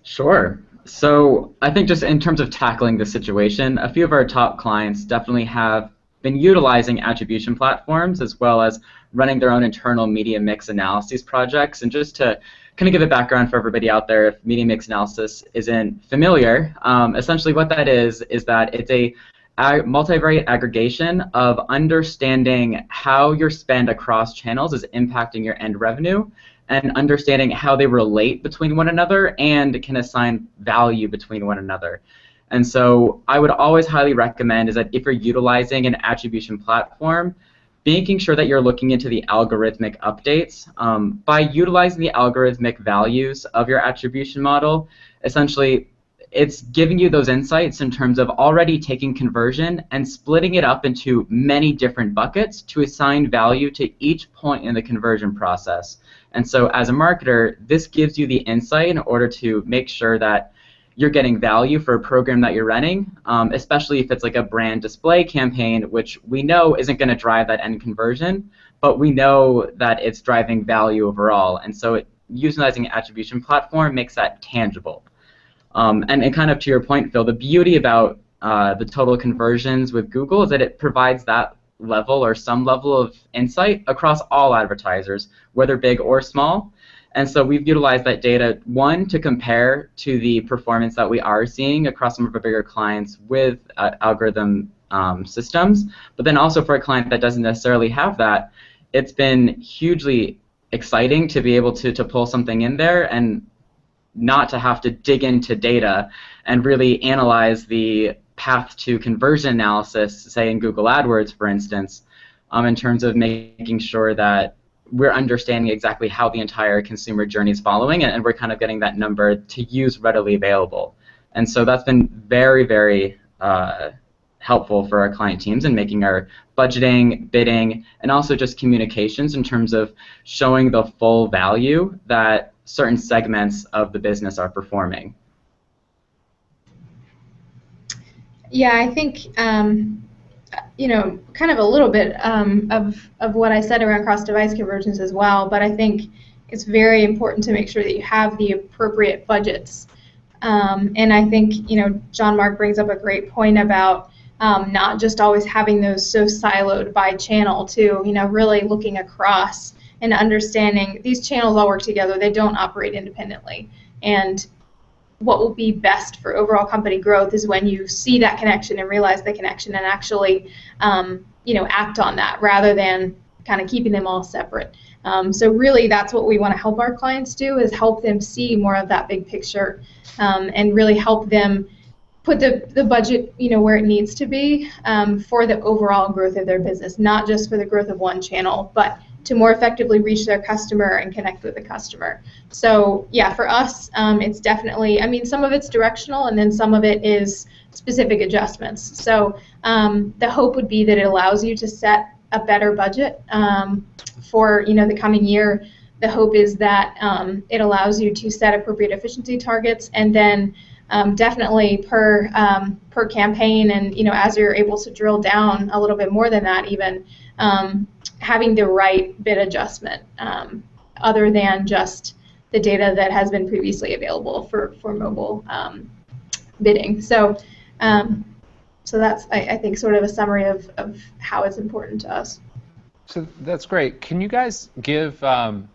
Sure. So I think just in terms of tackling the situation, a few of our top clients definitely have been utilizing attribution platforms as well as running their own internal media mix analysis projects. And just to kind of give a background for everybody out there, if media mix analysis isn't familiar, essentially what that is that it's a multivariate aggregation of understanding how your spend across channels is impacting your end revenue, and understanding how they relate between one another and can assign value between one another. And so I would always highly recommend is that if you're utilizing an attribution platform, making sure that you're looking into the algorithmic updates. By utilizing the algorithmic values of your attribution model, essentially it's giving you those insights in terms of already taking conversion and splitting it up into many different buckets to assign value to each point in the conversion process. And so as a marketer, this gives you the insight in order to make sure that you're getting value for a program that you're running, especially if it's like a brand display campaign, which we know isn't going to drive that end conversion, but we know that it's driving value overall. And so utilizing an attribution platform makes that tangible. And kind of to your point, Phil, the beauty about the total conversions with Google is that it provides that level or some level of insight across all advertisers, whether big or small. And so we've utilized that data, one, to compare to the performance that we are seeing across some of our bigger clients with algorithm systems, but then also for a client that doesn't necessarily have that, it's been hugely exciting to be able to pull something in there and not to have to dig into data and really analyze the path to conversion analysis, say in Google AdWords, for instance, in terms of making sure that we're understanding exactly how the entire consumer journey is following, and we're kind of getting that number to use readily available. And so that's been very, very helpful for our client teams in making our budgeting, bidding, and also just communications in terms of showing the full value that certain segments of the business are performing. Yeah, I think you know, kind of a little bit of what I said around cross-device conversions as well, but I think it's very important to make sure that you have the appropriate budgets. And I think, you know, John Mark brings up a great point about not just always having those so siloed by channel too, you know, really looking across and understanding these channels all work together. They don't operate independently. And what will be best for overall company growth is when you see that connection and realize the connection and actually, you know, act on that rather than kind of keeping them all separate. So really that's what we want to help our clients do, is help them see more of that big picture and really help them put the budget, where it needs to be for the overall growth of their business, not just for the growth of one channel, but to more effectively reach their customer and connect with the customer. So yeah, for us, it's definitely, some of it's directional, and then some of it is specific adjustments. So the hope would be that it allows you to set a better budget for the coming year. The hope is that it allows you to set appropriate efficiency targets, and then definitely per campaign, and as you're able to drill down a little bit more than that, even having the right bid adjustment, other than just the data that has been previously available for mobile bidding. So that's, I think, sort of a summary of how it's important to us. So that's great. Can you guys give an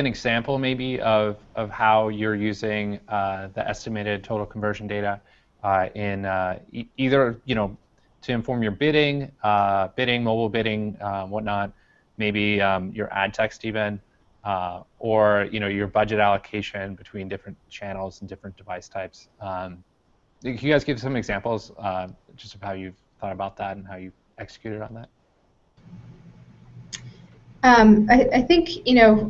example maybe of how you're using the estimated total conversion data in either to inform your bidding, mobile bidding, whatnot, maybe your ad text even, or your budget allocation between different channels and different device types. Can you guys give some examples just of how you've thought about that and how you've executed on that? I think,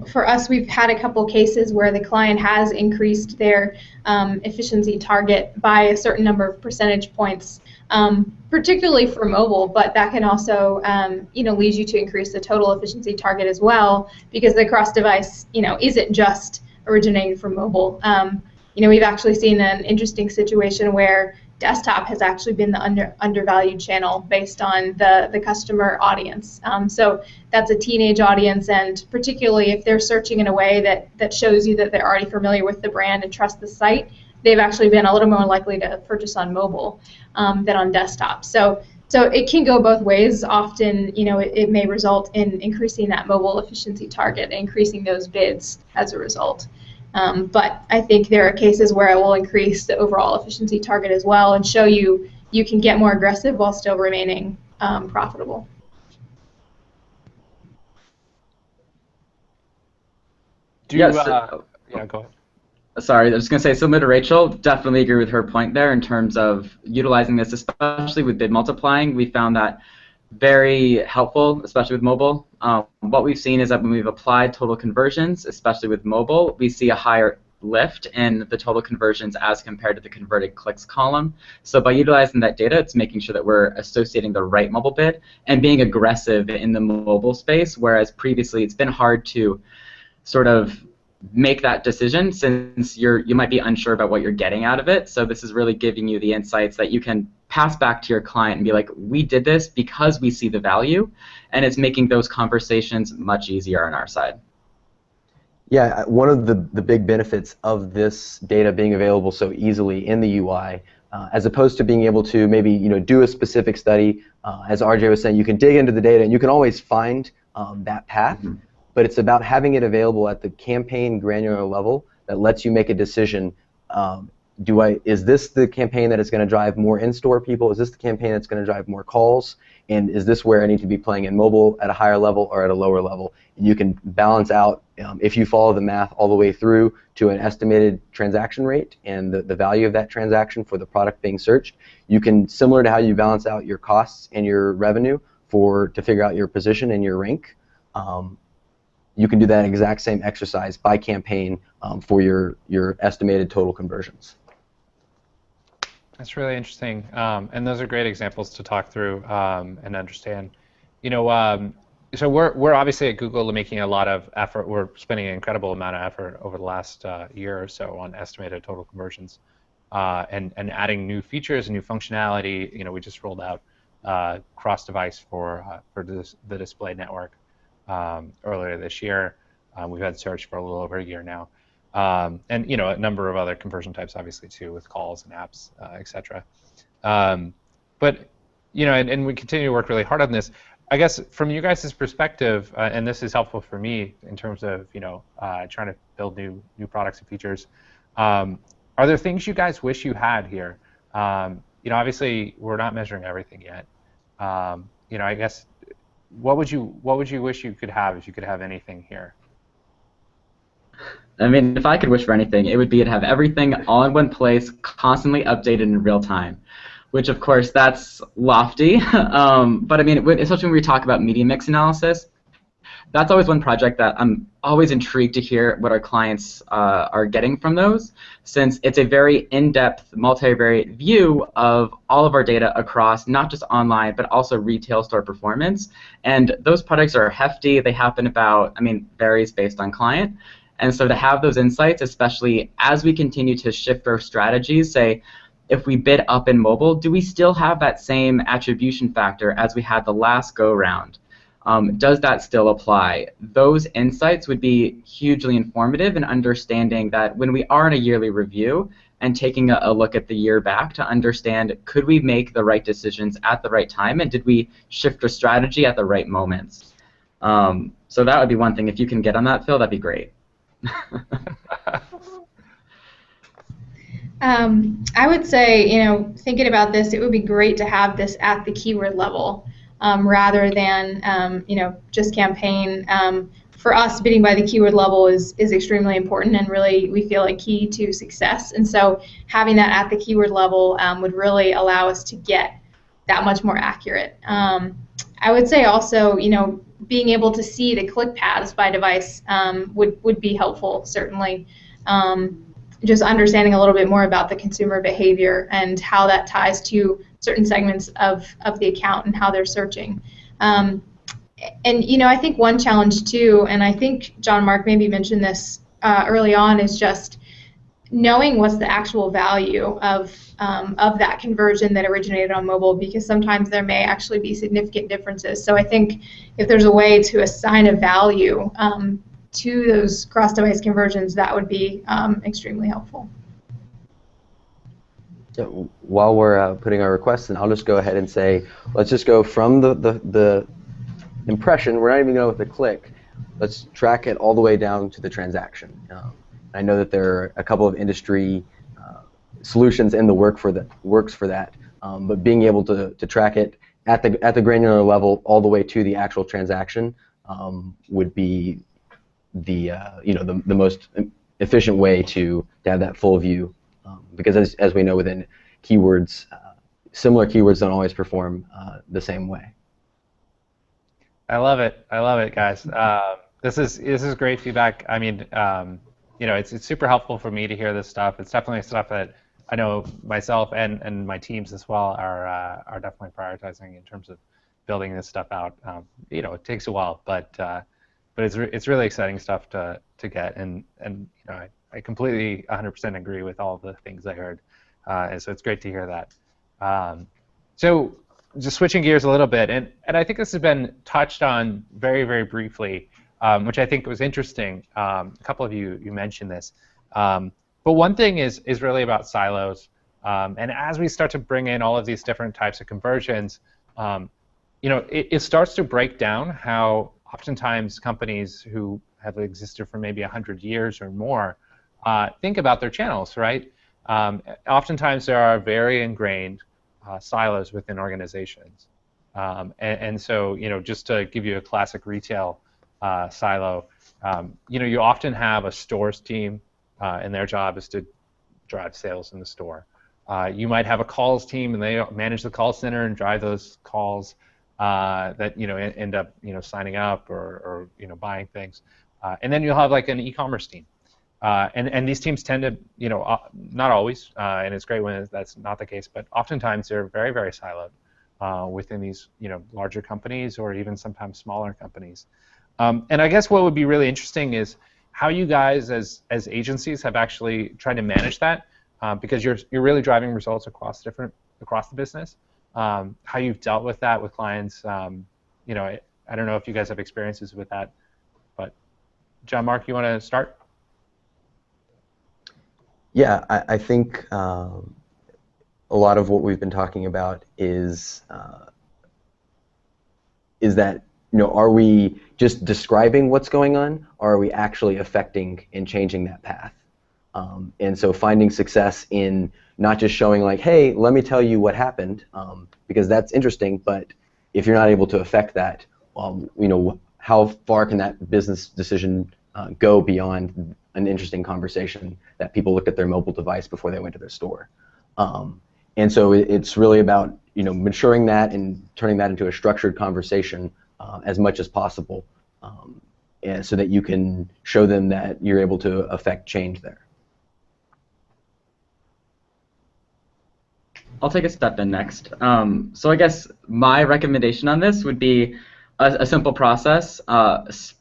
for us, we've had a couple cases where the client has increased their efficiency target by a certain number of percentage points, particularly for mobile, but that can also, lead you to increase the total efficiency target as well, because the cross-device, isn't just originating from mobile. We've actually seen an interesting situation where desktop has actually been the undervalued channel based on the customer audience. So that's a teenage audience, and particularly if they're searching in a way that shows you that they're already familiar with the brand and trust the site, they've actually been a little more likely to purchase on mobile than on desktop. So it can go both ways. Often, it may result in increasing that mobile efficiency target, increasing those bids as a result. But I think there are cases where it will increase the overall efficiency target as well, and show you can get more aggressive while still remaining profitable. Yes. Yeah, go ahead. Sorry, I was going to say, similar to Rachel, definitely agree with her point there in terms of utilizing this, especially with bid multiplying. We found that very helpful, especially with mobile. What we've seen is that when we've applied total conversions, especially with mobile, we see a higher lift in the total conversions as compared to the converted clicks column. So by utilizing that data, it's making sure that we're associating the right mobile bid and being aggressive in the mobile space, whereas previously it's been hard to sort of make that decision since you might be unsure about what you're getting out of it. So this is really giving you the insights that you can pass back to your client and be like, we did this because we see the value, and it's making those conversations much easier on our side. Yeah, one of the big benefits of this data being available so easily in the UI, as opposed to being able to maybe do a specific study, as RJ was saying, you can dig into the data and you can always find that path. Mm-hmm. But it's about having it available at the campaign granular level that lets you make a decision. Is this the campaign that is going to drive more in-store people? Is this the campaign that's going to drive more calls? And is this where I need to be playing in mobile at a higher level or at a lower level? And you can balance out, if you follow the math all the way through to an estimated transaction rate and the value of that transaction for the product being searched, you can, similar to how you balance out your costs and your revenue to figure out your position and your rank, you can do that exact same exercise by campaign for your estimated total conversions. That's really interesting, and those are great examples to talk through and understand. So we're obviously at Google making a lot of effort. We're spending an incredible amount of effort over the last year or so on estimated total conversions and adding new features and new functionality. We just rolled out cross-device for the display network earlier this year. We've had search for a little over a year now. And a number of other conversion types, obviously, too, with calls and apps, etc. But and we continue to work really hard on this. I guess from you guys' perspective, and this is helpful for me in terms of trying to build new products and features. Are there things you guys wish you had here? Obviously we're not measuring everything yet. I guess what would you wish you could have if you could have anything here? I mean, if I could wish for anything, it would be to have everything all in one place, constantly updated in real time, which of course that's lofty. But I mean, especially when we talk about media mix analysis, that's always one project that I'm always intrigued to hear what our clients are getting from those, since it's a very in-depth, multivariate view of all of our data across not just online, but also retail store performance. And those products are hefty. They happen about, I mean, varies based on client. And so to have those insights, especially as we continue to shift our strategies, say, if we bid up in mobile, do we still have that same attribution factor as we had the last go-round? Does that still apply? Those insights would be hugely informative in understanding that when we are in a yearly review and taking a look at the year back to understand, could we make the right decisions at the right time, and did we shift our strategy at the right moments? So that would be one thing. If you can get on that, Phil, that'd be great. I would say, thinking about this, it would be great to have this at the keyword level rather than, just campaign. For us, bidding by the keyword level is extremely important and really, we feel like, key to success. And so having that at the keyword level would really allow us to get that much more accurate. I would say also, being able to see the click paths by device would be helpful, certainly. Just understanding a little bit more about the consumer behavior and how that ties to certain segments of the account and how they're searching. And I think one challenge too, and I think John Mark maybe mentioned this early on, is just knowing what's the actual value of that conversion that originated on mobile, because sometimes there may actually be significant differences. So I think if there's a way to assign a value to those cross-device conversions, that would be extremely helpful. So while we're putting our requests in, I'll just go ahead and say, let's just go from the impression. We're not even going to go with the click. Let's track it all the way down to the transaction. I know that there are a couple of industry solutions in the works for that, but being able to track it at the granular level all the way to the actual transaction would be the most efficient way to have that full view, because as we know, within keywords, similar keywords don't always perform the same way. I love it, guys. This is great feedback. I mean, it's super helpful for me to hear this stuff. It's definitely stuff that I know myself and my teams as well are definitely prioritizing in terms of building this stuff out. It takes a while, but it's really exciting stuff to get, and I completely 100% agree with all the things I heard, and so it's great to hear that. So just switching gears a little bit, and I think this has been touched on very, very briefly, which I think was interesting. A couple of you mentioned this, but one thing is really about silos, and as we start to bring in all of these different types of conversions, it starts to break down how oftentimes companies who have existed for maybe 100 years or more think about their channels, right? Oftentimes there are very ingrained silos within organizations. And so, just to give you a classic retail silo, you often have a stores team, and their job is to drive sales in the store. You might have a calls team, and they manage the call center and drive those calls that end up signing up or buying things, and then you'll have like an e-commerce team, and these teams tend to not always, and it's great when that's not the case, but oftentimes they're very, very siloed within these larger companies or even sometimes smaller companies. And I guess what would be really interesting is how you guys as agencies have actually tried to manage that, because you're really driving results across the business. How you've dealt with that with clients. I don't know if you guys have experiences with that, but John Mark, you want to start? Yeah, I think a lot of what we've been talking about is that are we just describing what's going on, or are we actually affecting and changing that path? And so finding success in not just showing like, hey, let me tell you what happened, because that's interesting, but if you're not able to affect that, how far can that business decision go beyond an interesting conversation that people looked at their mobile device before they went to their store. And so it's really about maturing that and turning that into a structured conversation as much as possible, and so that you can show them that you're able to affect change there. I'll take a step in next. So I guess my recommendation on this would be a simple process.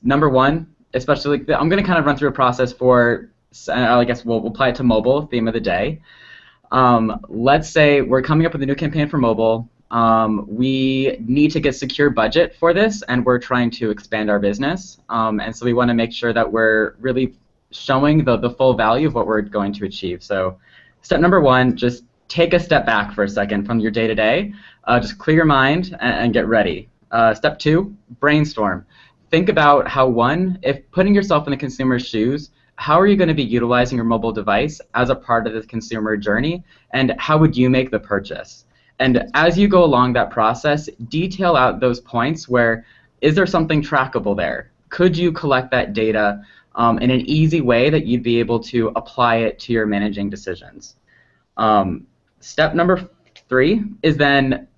Number one, especially, I'm going to kind of run through a process for, I guess we'll apply it to mobile, theme of the day. Let's say we're coming up with a new campaign for mobile. We need to get secure budget for this, and we're trying to expand our business. And so we want to make sure that we're really showing the full value of what we're going to achieve. So step number one, just take a step back for a second from your day-to-day. Just clear your mind and get ready. Step two, brainstorm. Think about how, one, if putting yourself in the consumer's shoes, how are you going to be utilizing your mobile device as a part of the consumer journey, and how would you make the purchase? And as you go along that process, detail out those points where, is there something trackable there? Could you collect that data in an easy way that you'd be able to apply it to your managing decisions? Step number three is then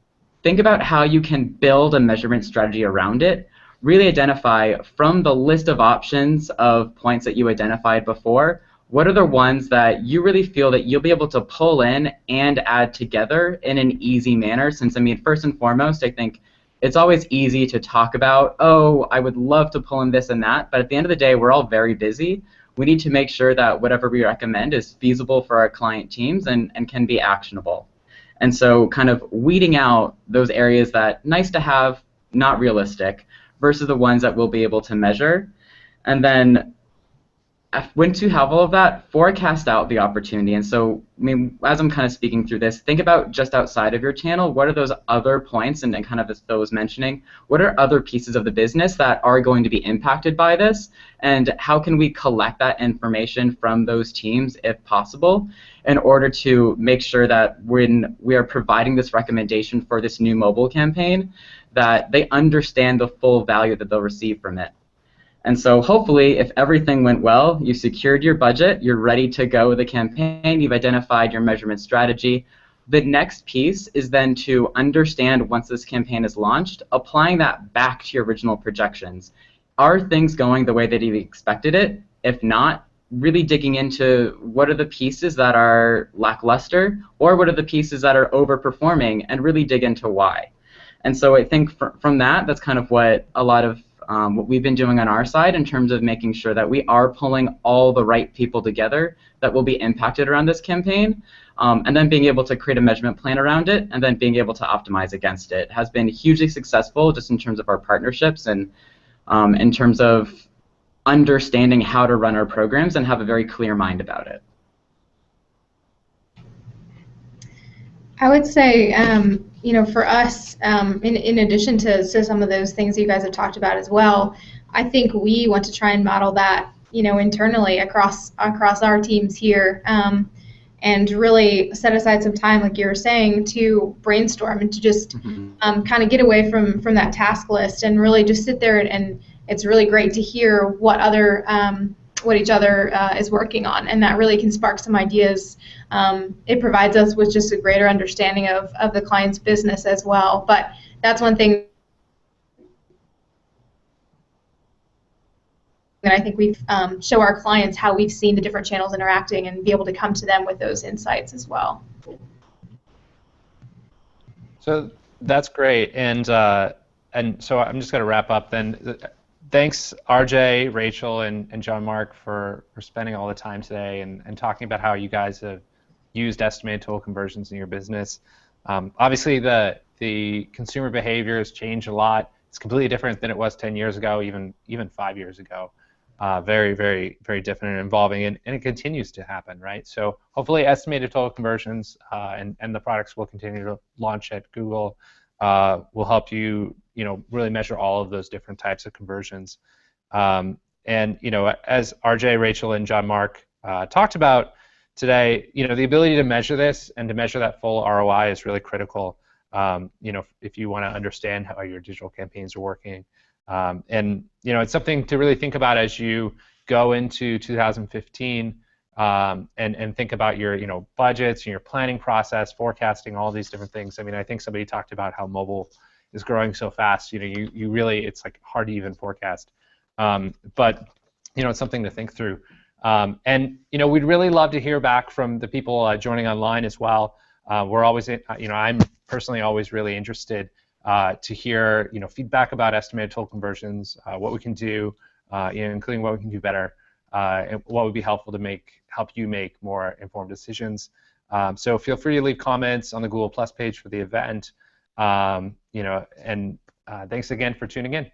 think about how you can build a measurement strategy around it. Really identify from the list of options of points that you identified before, what are the ones that you really feel that you'll be able to pull in and add together in an easy manner? Since, I mean, first and foremost, I think it's always easy to talk about, oh, I would love to pull in this and that, but at the end of the day, we're all very busy. We need to make sure that whatever we recommend is feasible for our client teams and can be actionable. And so kind of weeding out those areas that nice to have, not realistic, versus the ones that we'll be able to measure. And then once you have all of that, forecast out the opportunity. And so, I mean, as I'm kind of speaking through this, think about just outside of your channel, what are those other points, and kind of as Phil was mentioning, what are other pieces of the business that are going to be impacted by this, and how can we collect that information from those teams, if possible, in order to make sure that when we are providing this recommendation for this new mobile campaign, that they understand the full value that they'll receive from it. And so hopefully, if everything went well, you secured your budget, you're ready to go with the campaign, you've identified your measurement strategy. The next piece is then to understand, once this campaign is launched, applying that back to your original projections. Are things going the way that you expected it? If not, really digging into what are the pieces that are lackluster, or what are the pieces that are overperforming, and really dig into why. And so I think from that, that's kind of what a lot of what we've been doing on our side in terms of making sure that we are pulling all the right people together that will be impacted around this campaign, and then being able to create a measurement plan around it, and then being able to optimize against it has been hugely successful just in terms of our partnerships and in terms of understanding how to run our programs and have a very clear mind about it. I would say, for us, in addition to some of those things you guys have talked about as well, I think we want to try and model that, internally across our teams here, and really set aside some time, like you were saying, to brainstorm and to just kind of get away from that task list and really just sit there, and it's really great to hear what each other is working on, and that really can spark some ideas. It provides us with just a greater understanding of the client's business as well. But that's one thing that I think we've show our clients how we've seen the different channels interacting and be able to come to them with those insights as well. So that's great, and so I'm just going to wrap up then. Thanks, RJ, Rachel, and John Mark for spending all the time today and talking about how you guys have used estimated total conversions in your business. Obviously, the consumer behavior has changed a lot. It's completely different than it was 10 years ago, even 5 years ago. Very, very, very different and evolving, and it continues to happen, right? So hopefully, estimated total conversions and the products we'll continue to launch at Google will help you, really measure all of those different types of conversions. And as RJ, Rachel, and John Mark talked about today, the ability to measure this and to measure that full ROI is really critical. If you want to understand how your digital campaigns are working, and it's something to really think about as you go into 2015 and think about your budgets and your planning process, forecasting, all these different things. I mean, I think somebody talked about how mobile is growing so fast. You really, it's like hard to even forecast. But it's something to think through. And we'd really love to hear back from the people joining online as well. We're always, I'm personally always really interested to hear, feedback about estimated total conversions, what we can do, including what we can do better, and what would be helpful to help you make more informed decisions. So feel free to leave comments on the Google Plus page for the event. And thanks again for tuning in.